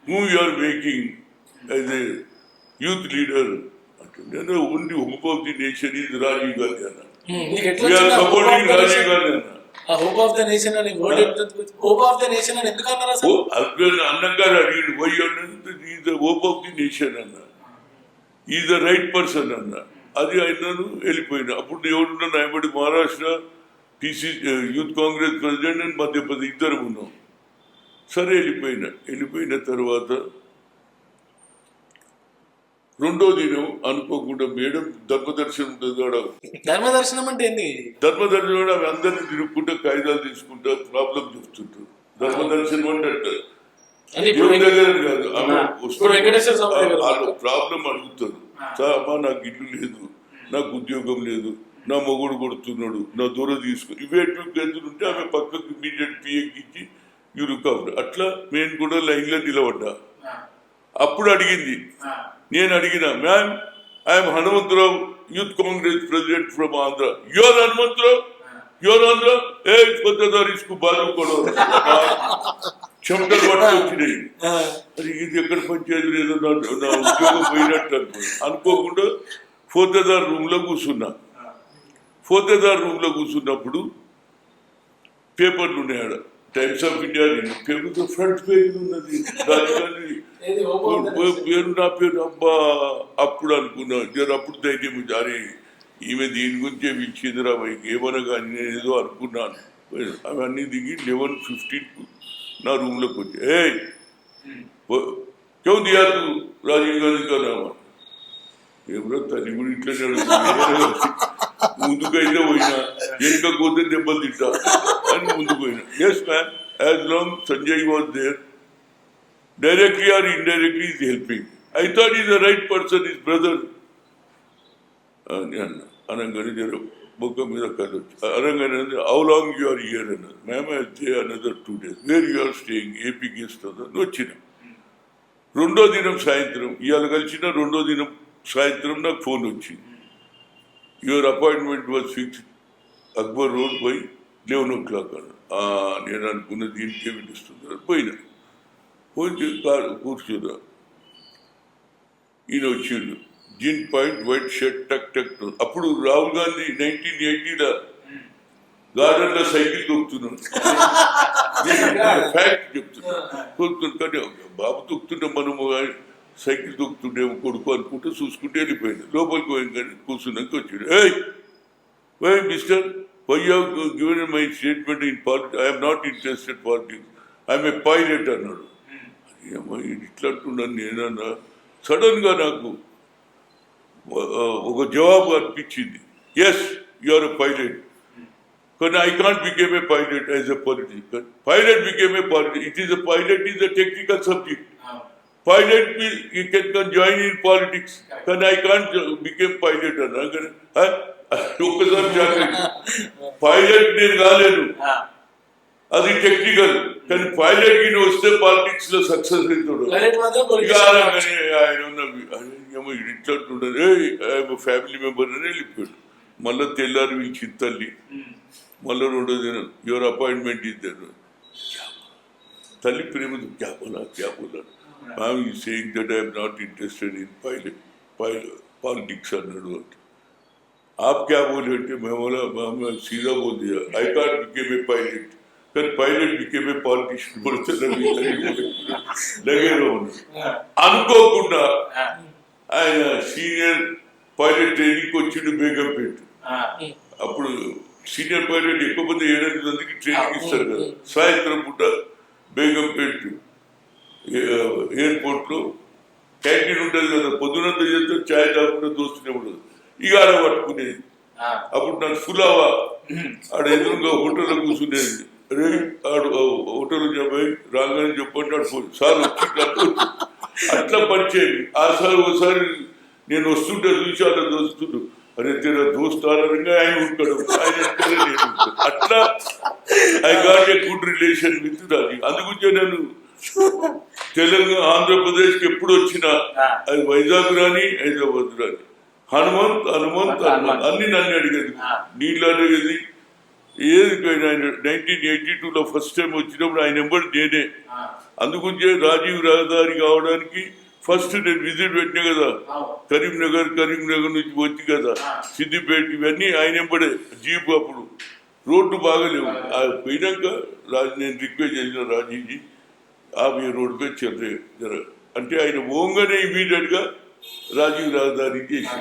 who you are making as a youth leader అంటే, only hope of the nation is Rajiv Gandhi అన్న. వీఆర్ సపోర్టింగ్ రాజీవ్ గాంధీ అన్న. హోప్ ఆఫ్ ద నేషన్ అని హోప్ ఆఫ్ ద నేషన్ అని ఎందుకు అన్నారు? అన్నగారు అడిగాడు, why is the hope of the nation అన్న, ఈజ్ ద రైట్ పర్సన్ అన్న. అది అయినాను వెళ్ళిపోయినా. అప్పుడు ఎవరున్నా నాయబడి Maharashtra youth Congress president and Madhya Pradesh ఇద్దరు ఉన్నాం. సరే వెళ్ళిపోయిన తర్వాత రెండో దినం అనుకోకుండా మేడం ధర్మదర్శనం ఉంటుంది కాడ ధర్మదర్శనం అంటే ఏంది? ధర్మదర్శనం కూడా ఆమె అందరినీ తిరుగుకుంటా కాగితాలు తీసుకుంటా ప్రాబ్లం చెప్తుంటారు. ధర్మదర్శనం అంటే అంటారు అంటే ఇప్పుడు దేవుని దగ్గర కాదు, ఆమె ఇప్పుడు వెంకటేశ్వర స్వామి దగ్గర వాళ్ళు ప్రాబ్లం అడుగుతారు. సార్ అమ్మా నాకు ఇల్లు లేదు, నాకు ఉద్యోగం లేదు, నా మొగుడు కొడుతున్నాడు, నా దూరం తీసుకుని ఇవేటివి గంతులు ఉంటే ఆమె పక్కకు ఇమీడియట్ పిఎకి ఇచ్చి యూరుకాడు. అట్లా నేను కూడా లైన్లో నిలబడ్డా. అప్పుడు అడిగింది, నేను అడిగిన ma'am I am Hanumantharao youth Congress president from Andhra. Your Hanumantharao, your Andhra ఏ కొత్తదారిస్కు బాధ కూడా చెమటలు పట్టుకొచ్చినాయి. అది ఇది ఎక్కడ పంచాయతీ లేదో నా ఉద్యోగం పోయినట్టు అనుకోకుండా ఫోర్తేదార్ రూమ్ లో కూర్చున్నా. ఫోర్తేదార్ రూమ్ లో కూర్చున్నప్పుడు పేపర్లు ఉన్నాయి ఆడ, times of India paper front page ఉన్నది, పేరు నా పేరు. అబ్బా అప్పుడు అనుకున్నా, అప్పుడు ధైర్యం అరే ఈమె దీని గురించే పిలిచిందిరా ఏమన్నా కానీ నేను ఏదో అనుకున్నాను. అవన్నీ దిగి 11:15 నా రూమ్లోకి వచ్చి క్యూ దియా తు రాజీవ్ గాంధీ కా నామా. ఏమన్నా తల్లి కూడా ఇట్లనే ముందుకైతే పోయినా వెనుకపోతే దెబ్బలు తింటా అని ముందుకు పోయినా. Yes ma'am, as long Sanjay was there directly or indirectly is helping. I thought is the right person, is brother అని అన్నా. అనగానే జర బొక్క మీద కథ వచ్చి అనగానే how long you are year అన్నది. Ma'am I stay another 2 days. Where you are staying, AP guest అని వచ్చిన. రెండో దినం సాయంత్రం ఇవాళ కలిసిన రెండో దినం సాయంత్రం నాకు ఫోన్ వచ్చింది. Your appointment was fixed Akbar road by 11 o'clock అన్న. నేను అనుకున్న దీనికే వినిస్తుంది పోయినా. పోయి కూర్చున్నా. ఈయన వచ్చిండు, జీన్ పాయింట్, వైట్ షర్ట్, టక్ టక్. అప్పుడు రాహుల్ గాంధీ 1980 గార్డెన్ లో సైకిల్ తొక్కుతున్నాడు. ఫ్యాక్ట్ చెప్తున్నా, తొక్కుతుంది. కానీ బాబు తొక్కుతుంటే మనము సైకిల్ తొక్కుతుండేమో కొడుకు అనుకుంటే చూసుకుంటే వెళ్ళిపోయింది. లోపలికి పోయింది కానీ కూర్చున్నాక వచ్చాడు. Why mister, why you given my statement in politics, I'm not interested politics, I'm a pilot అన్నాడు. ఏమో ఇట్లా అంటున్నాను నేనన్నా. సడన్ గా నాకు ఒక జవాబు అనిపించింది, yes you are a pilot, కానీ I can't became a pilot as a political. Pilot became a politics. It is a pilot is a technical subject. Pilot you can join in politics. Can I can't become pilot అన్నా. ఒక్కసారి pilot నేను కాలేదు, అది technical. కానీ pilot కి వస్తే politics లో success అవుతాడు. ఆయన ఇట్లా అంటుండదు, ఫ్యామిలీ మెంబర్ అని వెళ్ళిపోయాడు. మళ్ళీ తెల్లారి పిలిచింది తల్లి. మళ్ళీ రెండో దినం యువర్ అపాయింట్మెంట్ ఇద్దారు. తల్లి ప్రేమ క్యాబోలా Ma'am is saying that I am not interested in politics అన్నాడు. అంటే आप क्या बोले थे? मैं बोला मैं सीधा बोल दिया, I can't become a pilot. కానీ పైలట్ became a politician बोलते లగే అనుకోకుండా ఆయన సీనియర్ పైలట్ ట్రైనింగ్ వచ్చిండు బేగంపేట. అప్పుడు సీనియర్ పైలట్ ఎక్కువ మంది 7-8 మందికి ట్రైనింగ్ ఇస్తారు కదా. సాయంత్రం పూట బేగంపేట ఎయిర్పోర్ట్ లో క్యాంటీన్ ఉంటుంది కదా, పొద్దునంతా చేస్తే ఛాయ్ తాగకుండా దోస్తూనే ఉండదు. ఇక ఆడ పట్టుకునేది. అప్పుడు నాకు ఫుల్ అవ్వ ఆడ ఎదురుగా హోటల్లో కూర్చునేది. అరే ఆడు హోటల్ పోయి రాగానే చెప్పండి ఆడు ఫోన్ సార్ వచ్చి అట్లా పరిచయం. ఆ సార్ ఒకసారి నేను వస్తుంటే చూసాను దోస్తుండు, అరే తెర దోస్తారంగా ఆయన ఉంటాడు, ఆయన నేను ఉంటాడు. అట్లా I got a good relation with Rajiv. అందుగురించే నేను తెలంగాణ ఆంధ్రప్రదేశ్కి ఎప్పుడు వచ్చినా అది వైజాగ్ రాని హైదరాబాద్ రాని హనుమంత్ అన్ని నన్ను అడిగేది, నీళ్ళు అడిగేది. ఏది 1982లో ఫస్ట్ టైం వచ్చినప్పుడు ఆయన నెంబర్ నేనే. అందుగురించే రాజీవ్ రహదారి కావడానికి ఫస్ట్ నేను విజిట్ పెట్టినా కదా. కరీంనగర్ నుంచి వచ్చి కదా సిద్దిపేట, ఇవన్నీ ఆయన నెంబడే. జీప్ అప్పుడు రోడ్డు బాగాలేవు. పోయినాక నేను రిక్వెస్ట్ చేసిన రాజీవ్జీ ఆమె రోడ్ పై జర అంటే ఆయన ఓంగానే ఇమీడియట్ గా రాజీవ్ రహదారి చేసి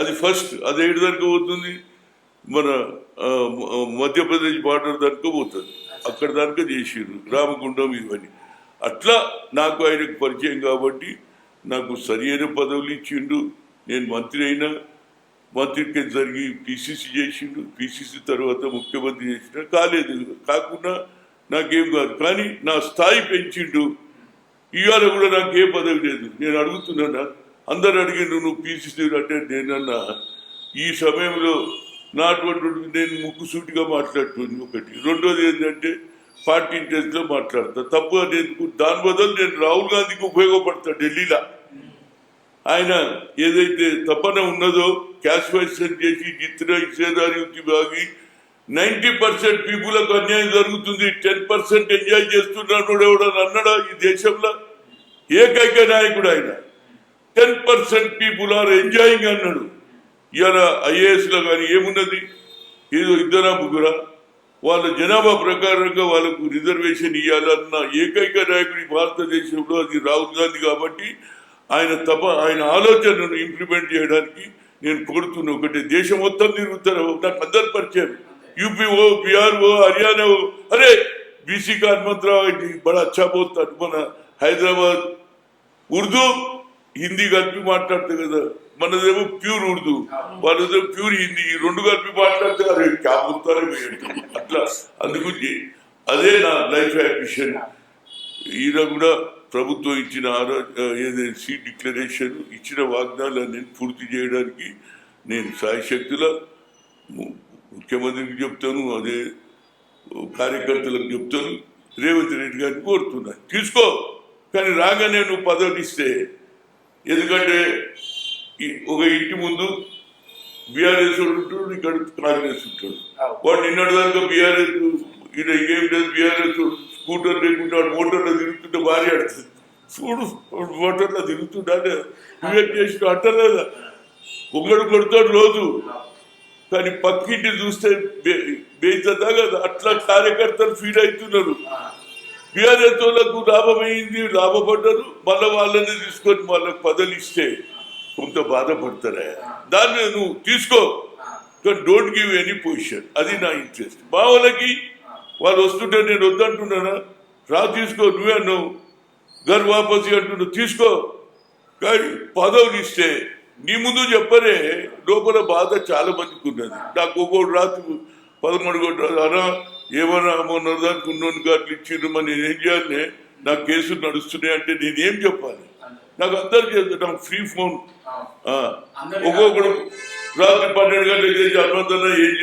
అది ఫస్ట్. అది ఏడు దానికి పోతుంది, మన మధ్యప్రదేశ్ బార్డర్ దానికి పోతుంది. అక్కడ దానికే చేసిర్రు రామగుండం ఇవన్నీ. అట్లా నాకు ఆయనకు పరిచయం కాబట్టి నాకు సరి అయిన పదవులు ఇచ్చిండు. నేను మంత్రి అయినా, మంత్రికి జరిగి పిసిసి చేసిండు, పిసిసి తర్వాత ముఖ్యమంత్రి చేసిన కాలేదు. కాకుండా నాకేం కాదు, కానీ నా స్థాయి పెంచిండు. ఇవాళ కూడా నాకు ఏ పదవి లేదు. నేను అడుగుతున్నానా, అందరు అడిగిండు నువ్వు పిసిసి అంటే నేనన్నా ఈ సమయంలో నా అటువంటి నేను ముక్కుసూటిగా మాట్లాడుతుంది ఒకటి. రెండోది ఏంటంటే పార్టీ ఇంట్రెస్ట్లో మాట్లాడతా, తప్పు అనేది. దాని బదులు నేను రాహుల్ గాంధీకి ఉపయోగపడతా. ఢిల్లీలో ఆయన ఏదైతే తపన ఉన్నదో క్యాష్ వైసన్ చేసి జిత్ర ఇచ్చేదారి బాగి 90% పీపుల్కు అన్యాయం జరుగుతుంది, 10% ఎంజాయ్ చేస్తున్నాడు ఎవడని అన్నాడా ఈ దేశంలో? ఏకైక నాయకుడు ఆయన. 10% పీపుల్ ఆర్ ఎంజాయింగ్ అన్నాడు. ఇవాళ ఐఏఎస్లో కానీ ఏమున్నది, ఏదో ఇద్దరా ముగ్గురా, వాళ్ళ జనాభా ప్రకారంగా వాళ్ళకు రిజర్వేషన్ ఇవ్వాలన్న ఏకైక నాయకుడి భారతదేశంలో అది రాహుల్ గాంధీ. కాబట్టి ఆయన ఆలోచనను ఇంప్లిమెంట్ చేయడానికి నేను కోరుతున్న ఒకటే, దేశం మొత్తం తిరుగుతారు, నాకు అందరు పరిచయం, यूपी हो, बिहार हो, हरियाणा हो. अरे बीसी का हनुमंतराव बड़ा अच्छा बोलता, మన హైదరాబాద్ ఉర్దూ హిందీ కలిపి మాట్లాడతారు కదా, మనదేమో ప్యూర్ ఉర్దూ, వాళ్ళదేమో ప్యూర్ హిందీ, ఈ రెండు కలిపి మాట్లాడితే అరే క్యా బోల్తారో అట్లా. అందుగురించి అదే నా లైఫ్ అంబిషన్. ఈయన కూడా ప్రభుత్వం ఇచ్చిన ఏదైనా సీట్ డిక్లరేషన్ ఇచ్చిన వాగ్దానాన్ని పూర్తి చేయడానికి నేను సాయశక్తుల ముఖ్యమంత్రికి చెప్తాను, అదే కార్యకర్తలకు చెప్తాను, రేవంత్ రెడ్డి గారిని కోరుతున్నా తీసుకో. కానీ రాగానే నువ్వు పదవి ఇస్తే, ఎందుకంటే ఒక ఇంటి ముందు బీఆర్ఎస్ ఉంటాడు, ఇక్కడ కాంగ్రెస్ ఉంటాడు. వాడు నిన్నటి దాకా బీఆర్ఎస్ ఈయన ఏం లేదు, బీఆర్ఎస్ స్కూటర్ లేకుండా వాడు మోటార్లో తిరుగుతుంటే భార్య ఆడుతుంది. చూడు మోటార్లో తిరుగుతుంటా నువ్వేం చేసిన అంటలేదా, ఒకడు కొడతాడు రోజు, కానీ పక్కింటి చూస్తే బేయిదా కదా. అట్లా కార్యకర్తలు ఫీల్ అవుతున్నారు. బీఆర్ఎస్ వాళ్ళకు లాభమైంది, లాభపడ్డారు, మళ్ళీ వాళ్ళని తీసుకొని వాళ్ళకు పదవులు ఇస్తే కొంత బాధపడతారా. దాన్ని నువ్వు తీసుకో, కానీ డోంట్ గివ్ ఎనీ పొజిషన్. అది నా ఇంట్రెస్ట్. మా వాళ్ళకి వాళ్ళు వస్తుంటే నేను వద్దంటున్నానా, రా తీసుకో, నువ్వే అన్నావు గర్ వాపసి అంటున్నావు, తీసుకో. కానీ పదవులు ఇస్తే నీ ముందు చెప్పరే, లోపల బాధ చాలా మందికి ఉన్నది. నాకు ఒక్కొక్క రాత్రి 11 గంటలు అనా ఏమన్నా మొన్న దానికి ఉన్నోని గాట్లు ఇచ్చిండ్రు, మరి నేనేం చేయాలి, నా కేసులు నడుస్తున్నాయి అంటే నేనేం చెప్పాలి? నాకు అందరు చేస్తారు, నాకు ఫ్రీ ఫోన్. ఒక్కొక్కడు రాత్రి 12 గంటలకు చేసి అన్నంతన్నా ఏం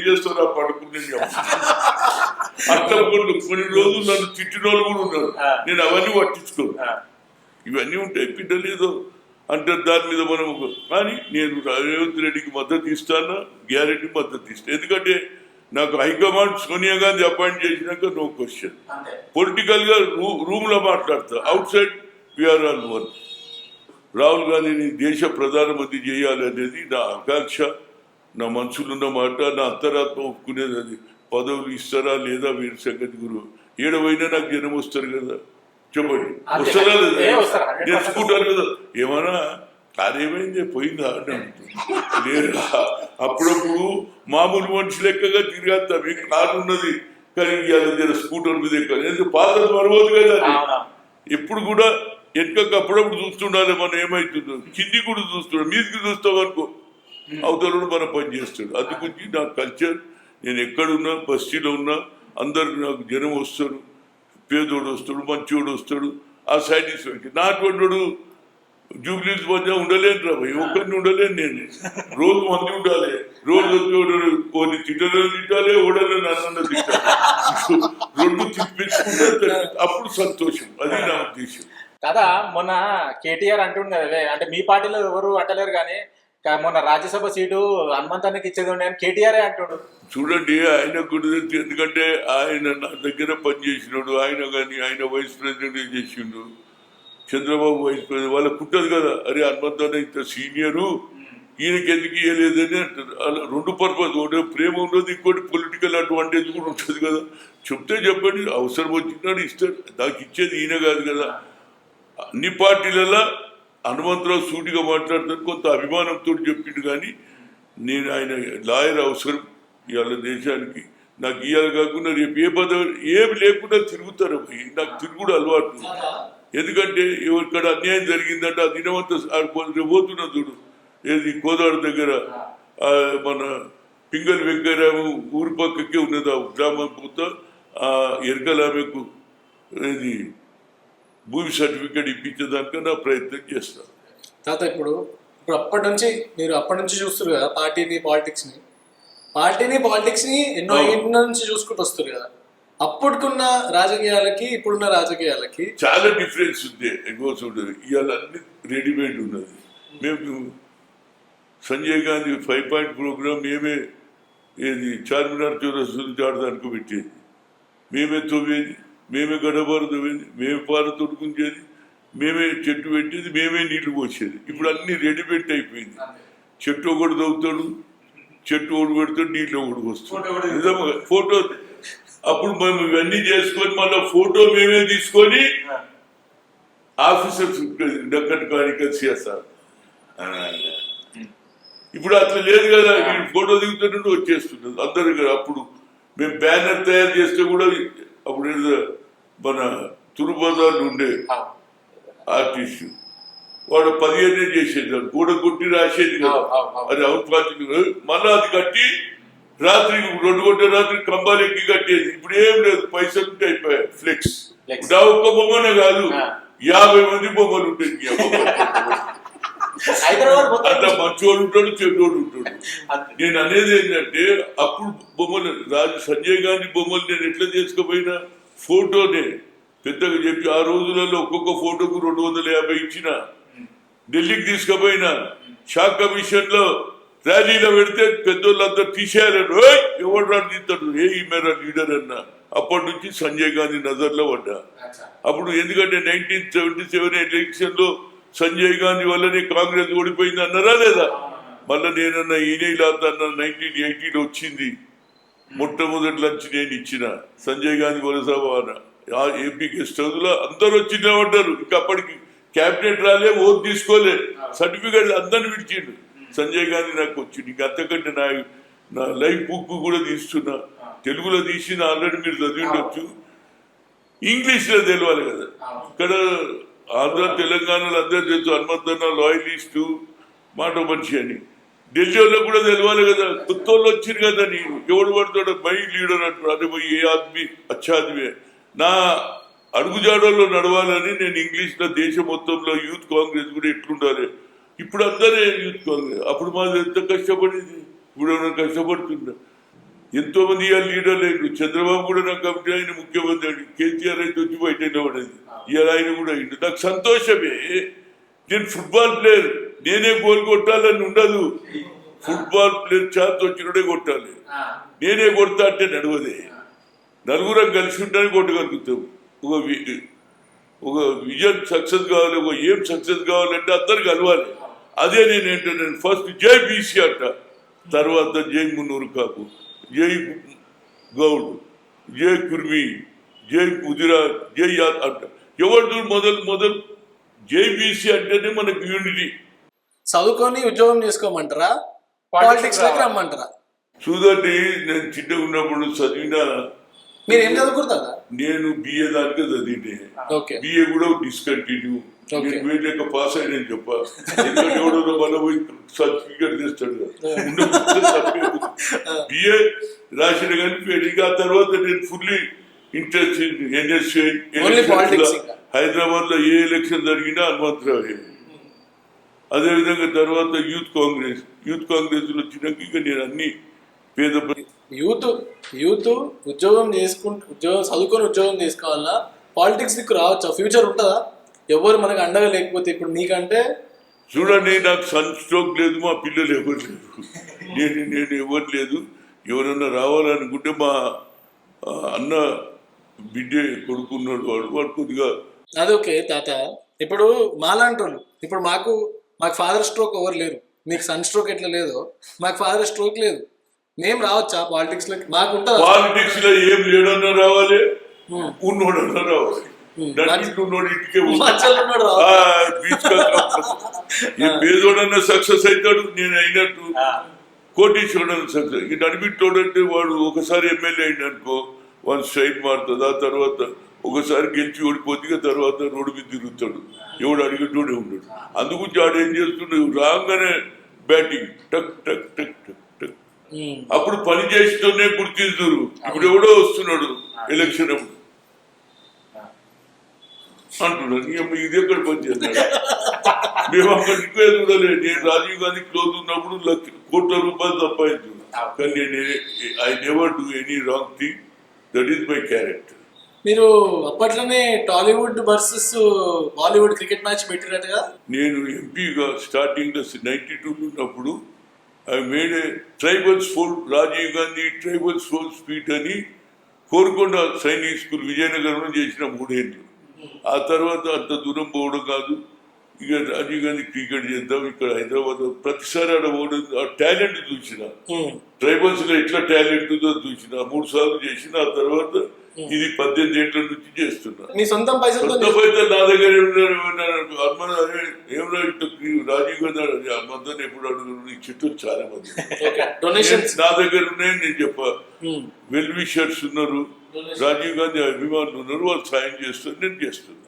చేస్తారో పడుకుని అట్లా కొన్ని రోజులు నన్ను తిట్టిన వాళ్ళు కూడా ఉన్నారు. నేను అవన్నీ పట్టించుకోను. ఇవన్నీ ఉంటాయి, పిల్లలేదో అంటే దాని మీద మనం. కానీ నేను రేవంత్ రెడ్డికి మద్దతు ఇస్తాను, గ్యారెంటీ మద్దతు ఇస్తాను. ఎందుకంటే నాకు హైకమాండ్ సోనియా గాంధీ అపాయింట్ చేసినాక నో క్వశ్చన్. పొలిటికల్ గా రూమ్ లో మాట్లాడతా, outside we are all one. Rahul గాంధీని దేశ ప్రధానమంత్రి చేయాలి అనేది నా ఆకాంక్ష, నా మనసులున్న మాట, నా అంతరాత్మ ఒప్పుకునేది. అది పదవులు ఇస్తారా లేదా వీరి సంగతి గురువు. ఏడవైనా నాకు జనం వస్తారు కదా, చెప్పండి వస్తారా లేదా, నేర్చుకుంటారు కదా. ఏమన్నా కార్యమైంది పోయిందా అని అంటుంది. లేదా అప్పుడప్పుడు మామూలు మనిషి లెక్కగా తిరిగేస్తా, మీకు కారు ఉన్నది కానీ ఇవాళ స్కూటర్ మీద ఎక్కాలి, పాత మరవదు కదా. ఎప్పుడు కూడా వెనక అప్పుడప్పుడు చూస్తుండాలి మనం ఏమవుతుందో, కింది కూడా చూస్తున్నాడు, మీదికి చూస్తాం అనుకో అవతల మనం పని చేస్తాడు. అందుగురించి నా కల్చర్, నేను ఎక్కడున్నా బస్తీలో ఉన్నా అందరు నాకు జనం వస్తారు, పేదోడు వస్తాడు, మంచోడు వస్తాడు, ఆ సాటిస్ఫాక్షన్. నా అటువంటి జూబ్లీస్ మధ్య ఉండలేను రా భయ్, ఒక్కరిని ఉండలేను నేను. రోజు మంది ఉండాలి, రోజు కొన్ని తిట్టలను తిట్టాలి, ఓడలని అన్న తిట్టాలి, రెండు తిప్పించుకుంటే అప్పుడు సంతోషం. అది నా ఉద్దేశం కదా. మొన్న కేటీఆర్ అంటుండే కదా, అంటే మీ పార్టీలో ఎవరు అంటలేరు కానీ మొన్న రాజ్యసభ సీటు హనుమంతానికి ఇచ్చేది ఉండే అని కేటీఆర్ అంటాడు. చూడండి, ఆయన కూడా ఎందుకంటే ఆయన నా దగ్గర పనిచేసినాడు. ఆయన కానీ ఆయన వైస్ ప్రెసిడెంట్ చేసిండు, చంద్రబాబు వైస్ ప్రెసిడెంట్. వాళ్ళకు ఉంటుంది కదా, అరే హనుమంతాన్ని ఇంత సీనియరు, ఈయనకి ఎందుకు ఇవ్వలేదని అంటారు. అలా రెండు పర్పస్, ఒకటి ప్రేమ ఉన్నది, ఇంకోటి పొలిటికల్ అడ్వాంటేజ్ కూడా ఉంటుంది కదా. చెప్తే చెప్పండి, అవసరం వచ్చినాడు ఇస్తాడు. నాకు ఇచ్చేది ఈయన కాదు కదా. అన్ని పార్టీలలో హనుమంతరావు సూటిగా మాట్లాడుతాను, కొంత అభిమానంతో చెప్పిండు. కానీ నేను ఆయన లాయర్ అవసరం ఇవాళ దేశానికి. నాకు ఇవాళ కాకుండా రేపు ఏ పదవి ఏమి లేకుండా తిరుగుతారు. నాకు తిరుగుడు అలవాటు. ఎందుకంటే ఇక్కడ అన్యాయం జరిగిందంటే ఆ దినవంతా పోతున్నా చూడు ఏది కోదాడు దగ్గర మన పింగల్ వెంకయ్యరావు ఊరి పక్కకే ఉన్నది ఆ గ్రామం పూత ఆ ఎరకలామెకు ఏది భూమి సర్టిఫికేట్ ఇప్పించేదానిక నా ప్రయత్నం చేస్తాను. తాత ఇప్పుడు అప్పటి నుంచి చూస్తారు కదా పార్టీని పాలిటిక్స్ని ఎన్నో ఏళ్ళ నుంచి చూసుకుంటూ వస్తారు కదా. అప్పటికున్న రాజకీయాలకి ఇప్పుడున్న రాజకీయాలకి చాలా డిఫరెన్స్ ఉంది. చూడదు ఇవాళ అన్ని రెడీమేడ్ ఉన్నది. మేము సంజయ్ గాంధీ 5 పాయింట్ ప్రోగ్రామ్ మేమే ఏది చార్మినార్ చౌరస్తా నుంచి ఆడదానికి పెట్టేది, మేమే తవ్వేది, మేమే గడబారు తవ్వేది, మేమే పార తొడుకుంచేది, మేమే చెట్టు పెట్టేది, మేమే నీళ్లు పోసేది. ఇప్పుడు అన్ని రెడీమేడ్ అయిపోయింది. చెట్టు ఒకటి తవ్వుతాడు, చెట్టు ఒకటి పెడతాడు, నీళ్ళు ఒకటి వస్తాడు. నిజంగా ఫోటో అప్పుడు మేము ఇవన్నీ చేసుకొని మళ్ళీ ఫోటో మేమే తీసుకొని ఆఫీసర్స్ డక్కట్ కానికల్స్ చేస్తారు. ఇప్పుడు అట్లా లేదు కదా, ఫోటో దిగుతుంటే వచ్చేస్తున్నది అందరు కదా. అప్పుడు మేము బ్యానర్ తయారు చేస్తే కూడా అప్పుడు మన తురుబజార్లు ఉండే ఆర్టిస్ట్ వాడు 15 చేసేది, గూడ కొట్టి రాసేది కదా, అది అవుట్ పార్టీ మళ్ళీ అది కట్టి రాత్రి 2 గంటల రాత్రి కంబాలు ఎక్కి కట్టేది. ఇప్పుడు ఏం లేదు, పైసలు ఉంటే అయిపోయాయి. ఫ్లెక్స్ నా ఒక్క బొమ్మనే కాదు 50 మంది బొమ్మలు ఉంటాయి. అట్లా మంచోడు ఉంటాడు, చెడ్డోడు ఉంటాడు. నేను అనేది ఏంటంటే అప్పుడు బొమ్మలు సంజయ్ గాంధీ బొమ్మలు నేను ఎట్లా చేసుకుపోయినా ఫోటోనే పెద్దగా చెప్పి ఆ రోజులలో ఒక్కొక్క ఫోటోకు 250 ఇచ్చిన ఢిల్లీకి తీసుకుపోయినా. షాక్ కమిషన్ లో ర్యాలీలో పెడితే పెద్దోళ్ళందరూ తీసేయాలని ఎవరు రాడు తీస్తాడు, ఏ ఈ మేర లీడర్ అన్నా. అప్పటి నుంచి సంజయ్ గాంధీ నజర్లో పడ్డా. అప్పుడు ఎందుకంటే 1977 ఎలక్షన్ లో సంజయ్ గాంధీ వల్లనే కాంగ్రెస్ ఓడిపోయింది అన్నారా లేదా? మళ్ళీ నేనన్నా ఈయన ఇలా అన్న 1980లో వచ్చింది మొట్టమొదటి లంచ్ నేను ఇచ్చిన సంజయ్ గాంధీ వలసభ ఏపీ గెస్ట్ హౌస్ లో అందరు వచ్చి నిలబడ్డారు. ఇంకా అప్పటికి క్యాబినెట్ రాలే, ఓటు తీసుకోలే, సర్టిఫికేట్ అందరిని విడిచిండు. సంజయ్ గాంధీ నాకు వచ్చింది. ఇంకా అంతకంటే నా లైఫ్ బుక్ కూడా తీస్తున్నా, తెలుగులో తీసిన ఆల్రెడీ మీరు చదివిండొచ్చు. ఇంగ్లీష్లో తెలియాలి కదా. ఇక్కడ ఆంధ్ర తెలంగాణలో అందరూ తెలుసు హనుమంతన్న లాయలిస్టు మాట మనిషి అని. ఢిల్లీ వాళ్ళకు కూడా తెలియాలి కదా. కొత్త వాళ్ళు వచ్చారు కదా, నేను ఎవడు పడతాడు మై లీడర్ అంటారు. అదే పోయి ఏ ఆద్మీ అచ్చా ఆద్మీ నా అడుగుజాడల్లో నడవాలని నేను ఇంగ్లీష్లో దేశం మొత్తంలో యూత్ కాంగ్రెస్ కూడా ఎట్లుండాలి. ఇప్పుడు అందరే యూత్ కాంగ్రెస్. అప్పుడు మాది ఎంత కష్టపడేది, ఇప్పుడు ఏమైనా కష్టపడుతున్నా. ఎంతో మంది ఇవాళ లీడర్లు అయ్యారు. చంద్రబాబు కూడా నాకు కమిటీ ఆయన ముఖ్యమంత్రి అయ్యాడు. కేసీఆర్ అయితే వచ్చి బయట నిలబడేది. ఇవాళ ఆయన కూడా అయ్యిండు. నాకు సంతోషమే. నేను ఫుట్బాల్ ప్లేయర్, నేనే గోల్ కొట్టాలని ఉండదు. ఫుట్బాల్ ప్లేయర్ ఛాన్స్ వచ్చినడే కొట్టాలి. నేనే కొడతా అంటే నడవదే. నలుగురం కలిసి ఉంటేనే కొట్టగలుగుతాం. ఒక విజన్ సక్సెస్ కావాలి, ఒక ఏం సక్సెస్ కావాలంటే అందరు కలవాలి. అదే నేను ఫస్ట్ జై బీసీ అంట, తర్వాత జై మున్నూరు కాపు, జై గౌడ్, జై కుర్మి, జై గుజరాత్, జై అంట. ఎవరు మొదలు జై బీసీ అంటేనే మనకు యూనిటీ. చదువుకొని ఉద్యోగం చేసుకోమంటారా, పాలిటిక్స్ లోకి రమ్మంటారా? చూడండి, నేను చిన్నగా ఉన్నప్పుడు చదివిన, మీరు ఏం చదువుకుంటారా? నేను బిఏ దానికే చదివినే. బిఏ కూడా డిస్కంటిన్యూ. నేను వీళ్ళక పాస్ అయినా చెప్ప, ఎవడో మన పోయి సర్టిఫికేట్ తెస్తాడు కదా. బిఏ రాసిన కానీ పెరిగి ఆ తర్వాత నేను ఫుల్లీ ఇంట్రెస్ట్ ఎన్ఎస్ఐ హైదరాబాద్ లో ఏ ఎలక్షన్ జరిగినా హనుమంతరావు. అదేవిధంగా తర్వాత యూత్ కాంగ్రెస్ లో వచ్చినాక ఇక నేను అన్ని పేద యూత్ ఉద్యోగం చదువుకొని ఉద్యోగం చేసుకోవాలన్నా పాలిటిక్స్ దిక్కు రావచ్చా? ఫ్యూచర్ ఉంటుందా? ఎవరు మనకు అండగా లేకపోతే? ఇప్పుడు నీకంటే చూడండి, నాకు సన్ స్ట్రోక్ లేదు, మా పిల్లలు ఎవరు లేదు, నేను ఎవరు లేదు. ఎవరన్నా రావాలనుకుంటే మా అన్న బిడ్డే కొడుకున్నాడు, వాడు కొద్దిగా అదొకే తాత. ఇప్పుడు మాలాంటోళ్ళు, ఇప్పుడు మాకు ఫాదర్ స్ట్రోక్ ఎవరు లేరు. మీకు సన్ స్ట్రోక్ ఎట్లా లేదో మాకు ఫాదర్ స్ట్రోక్ లేదు. మేము రావచ్చా పాలిటిక్స్ లోకి? మాకు ఉంటుంది. పాలిటిక్స్ లో ఏం లేడన్నా రావాలి, ఉన్నోడన్నా రావాలి. పేదోడన్నా సక్సెస్ అవుతాడు, నేను అయినట్టు. కోటీశ్వరుడన్నా సక్సెస్. ఇక నడిపిట్టోడంటే వాడు ఒకసారి ఎమ్మెల్యే అయిననుకో, వాడు స్ట్రైట్ మారుతుంది. ఆ తర్వాత ఒకసారి గెలిచి ఓడిపోతే తర్వాత రోడ్డు మీద తిరుగుతాడు, ఎవడు అడిగేటోడే ఉండడు. అందుగురించి ఆడు ఏం చేస్తున్నాడు, రాగానే బ్యాటింగ్ టక్ టక్ టక్ టక్ టక్. అప్పుడు పని చేస్తూనే గుర్తించరు. ఇప్పుడు ఎవడో వస్తున్నాడు ఎలక్షన్ అప్పుడు అంటున్నాడు, ఇది ఎక్కడ పని చేస్తాడు. మేము అక్కడ ఇక్కడే చూడలేదు. నేను రాజీవ్ గాంధీ క్లోజ్ ఉన్నప్పుడు కోట్ల రూపాయలు సంపాదించున్నాను, కానీ నేను I never do any wrong thing. That is my character. మీరు అప్పట్లోనే Tollywood versus Bollywood cricket match పెట్టినట్టుగా. నేను ఎంపీగా స్టార్టింగ్ 92 ఉన్నప్పుడు ఐ మేడ్ ఏ ట్రైబల్స్ ఫోల్, రాజీవ్ గాంధీ ట్రైబల్స్ ఫోల్ స్పీట్ అని కోరుకొండ సైనిక్ స్కూల్ విజయనగరంలో చేసిన 3 ఏళ్ళు. ఆ తర్వాత అంత దూరం పోవడం కాదు, ఇక రాజీవ్ గాంధీ క్రికెట్ చేద్దాం ఇక్కడ హైదరాబాద్. ప్రతిసారి ఆడ పోవడం, ఆ టాలెంట్ చూసిన, ట్రైబల్స్ లో ఎట్లా టాలెంట్ ఉందో చూసిన. 3 సార్లు చేసిన. ఆ తర్వాత ఇది 18 ఏళ్ల నుంచి చేస్తున్నా. మీ సొంతం పైసలు నా దగ్గర ఏం రాజీవ్ గాంధీ హనుమంతని ఎప్పుడు అడుగు చుట్టూ చాలా మంది నా దగ్గర ఉన్నాయని నేను చెప్పా. వెల్ విషర్స్ ఉన్నారు, రాజీవ్ గాంధీ అభిమానులు ఉన్నారు, వాళ్ళు సాయం చేస్తారు, నేను చేస్తున్నా.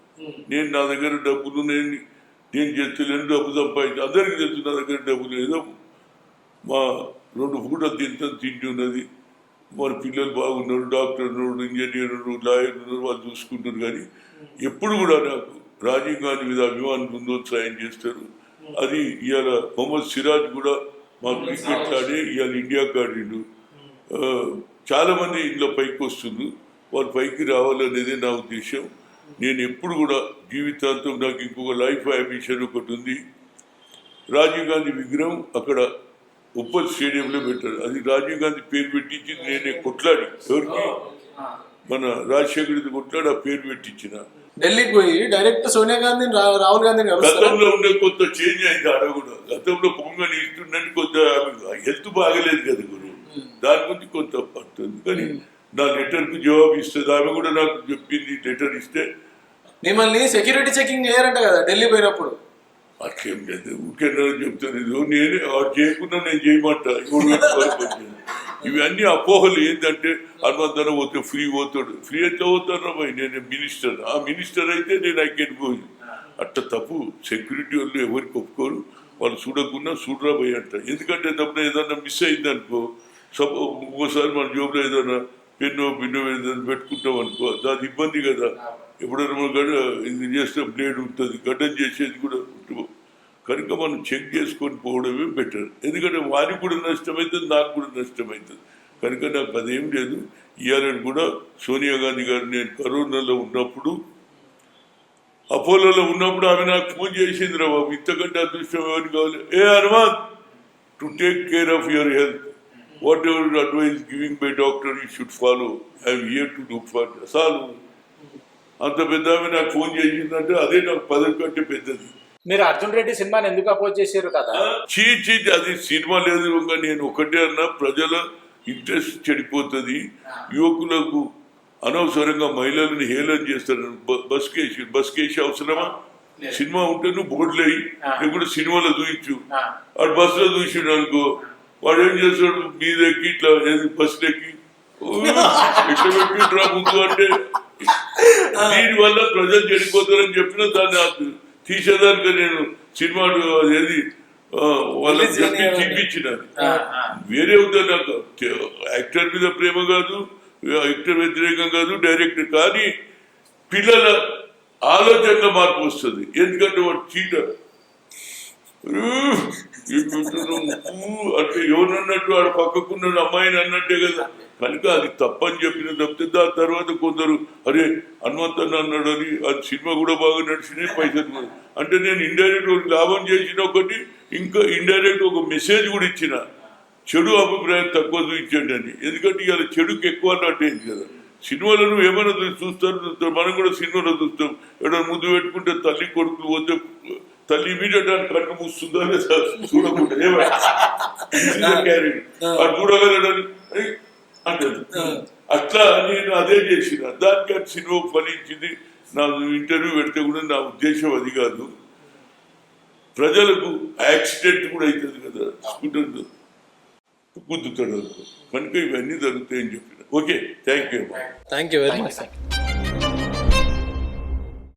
నేను నా దగ్గర డబ్బులు నేను చేస్తలేను, డబ్బు సంపాదించి అందరికీ తెలుసు నా దగ్గర డబ్బులు ఏదో మా 2 పూటలు తిండి ఉన్నది. మన పిల్లలు బాగున్నారు, డాక్టర్ ఉన్నారు, ఇంజనీర్ ఉన్నారు, లాయర్ ఉన్నారు, వాళ్ళు చూసుకుంటారు. కానీ ఎప్పుడు కూడా నాకు రాజీవ్ గాంధీ మీద అభిమానులు ముందోత్సాహం చేస్తారు. అది ఇవాళ మొహమ్మద్ సిరాజ్ కూడా మా క్రికెట్ ఆడే ఇవాళ ఇండియాకి ఆడిండు. చాలా మంది ఇంట్లో పైకి వస్తుంది, వాళ్ళు పైకి రావాలనేదే నా ఉద్దేశం. నేను ఎప్పుడు కూడా జీవితాంతం నాకు ఇంకొక లైఫ్ అంబిషన్ ఒకటి ఉంది. రాజీవ్ గాంధీ విగ్రహం అక్కడ ఉప్పల్ స్టేడియంలో పెట్టారు. అది రాజీవ్ గాంధీ పేరు పెట్టించి నేనే కొట్లాడి, ఎవరికి మన రాజశేఖర్ కొట్లాడి ఆ పేరు పెట్టించిన. ఢిల్లీకి పోయి డైరెక్ట్ సోనియా గాంధీ రాహుల్ గాంధీ గతంలో ఉండే కొంత చేంజ్ అయింది ఆడ కూడా. గతంలో పొంగని ఇస్తుండని కొంత హెల్త్ బాగలేదు కదా గురు, దాని గురించి కొంత పడుతుంది. కానీ నా లెటర్ కు జవాబు ఇస్తుంది. ఆమె కూడా నాకు చెప్పింది, లెటర్ ఇస్తే మిమ్మల్ని సెక్యూరిటీ చెకింగ్ చేయరంట కదా ఢిల్లీ పోయినప్పుడు. అట్లేం లేదు, ఊరికేనా చెప్తాను. నేనే చేయకుండా నేను చేయమంటా. ఇవన్నీ అపోహలు. ఏంటంటే హనుమంతన పోతే ఫ్రీ పోతాడు, ఫ్రీ ఎట్లా పోతాను పోయి, నేను మినిస్టర్. ఆ మినిస్టర్ అయితే నేను పోయి అట్ట తప్పు. సెక్యూరిటీ వాళ్ళు ఎవరికి ఒప్పుకోరు, వాళ్ళు చూడకుండా చూడరా పోయి అంట. ఎందుకంటే తప్పుడు ఏదన్నా మిస్ అయింది అనుకో, ఒక్కోసారి మన జోబులో ఏదైనా పెన్నో ఏదైనా పెట్టుకుంటాం అనుకో, దాని ఇబ్బంది కదా. ఎప్పుడైనా ఇది చేస్తే బ్లేడ్ ఉంటుంది, గడ్డం చేసేది కూడా ఉంటుంది. కనుక మనం చెక్ చేసుకొని పోవడమే బెటర్. ఎందుకంటే వారికి కూడా నష్టమవుతుంది, నాకు కూడా నష్టమవుతుంది. కనుక నాకు అదేం లేదు. ఇవాళ కూడా సోనియా గాంధీ గారు నేను కరోనాలో ఉన్నప్పుడు, అపోలోలో ఉన్నప్పుడు ఆమె నాకు ఫోన్ చేసింది, రా బాబు ఇంతకంటే అదృష్టం ఎవరికి కావాలి. Hanuman, to take care of your health, what ever advice giving by doctor you should follow, I'm here to do for. చాలు, అంత పెద్ద ఆమె నాకు ఫోన్ చేసిందంటే అదే నాకు పదవి కంటే పెద్దది. మీరు అర్జున్ రెడ్డి సినిమాని ఎందుకు అపోజ్ చేశారు కదా? చీ అది సినిమా లేదు. నేను ఒకటే అన్నా, ప్రజల ఇంట్రెస్ట్ చెడిపోతుంది. యువకులకు అనవసరంగా మహిళలను హేళన చేస్తారు. బస్ కేసి అవసరమా? సినిమా ఉంటే నువ్వు బోర్డులు అయ్యి, లేకుంటే సినిమాలో చూయించు. వాడు బస్సులో చూసిండు అనుకో, వాడు ఏం చేస్తాడు, మీదెక్కి ఇట్లా బస్సులు ఎక్కి ఇట్లా పెట్టిండ్రా ముందు అంటే, దీనివల్ల ప్రజలు చెడిపోతారని చెప్పిన దాన్ని తీసేదానికి నేను సినిమా ఏది వాళ్ళకి చూపించిన. వేరే ఉందా, నాకు యాక్టర్ మీద ప్రేమ కాదు, యాక్టర్ వ్యతిరేకం కాదు, డైరెక్టర్. కానీ పిల్లల ఆలోచనలో మార్పు వస్తుంది. ఎందుకంటే వాడు చీటర్ అంటే ఎవరన్నట్టు వాడు పక్కకున్న అమ్మాయిని అన్నట్టే కదా. కనుక అది తప్పని చెప్పిన తప్పితే దాని తర్వాత కొందరు అరే హనుమంతన్న అన్నాడు అని, అది సినిమా కూడా బాగా నడిచినాయి, పైసలు అంటే నేను ఇండైరెక్ట్ ఒక లాభం చేసిన ఒకటి, ఇంకా ఇండైరెక్ట్ ఒక మెసేజ్ కూడా ఇచ్చిన, చెడు అభిప్రాయం తక్కువ చూపించండి అని. ఎందుకంటే ఇవాళ చెడుకి ఎక్కువ అన్నట్టేది కదా. సినిమాలో నువ్వు ఏమైనా చూస్తారు, మనం కూడా సినిమాలో చూస్తాం. ఎవడో ముందు పెట్టుకుంటే తల్లి కొడుకులు పోతే తల్లి ఇమీడియట్ అని కళ్ళు మూస్తుందా లేదా చూడకుండా అది చూడగలడని అంటారు. అట్లా నేను అదే చేసిన. దానికి అది సినిమా ఫలించింది. నాకు ఇంటర్వ్యూ పెడితే కూడా నా ఉద్దేశం అది కాదు. ప్రజలకు యాక్సిడెంట్ కూడా అవుతుంది కదా, స్కూటర్ గుద్దుతాడు. కనుక ఇవన్నీ జరుగుతాయని చెప్పిన. Okay, thank you very much.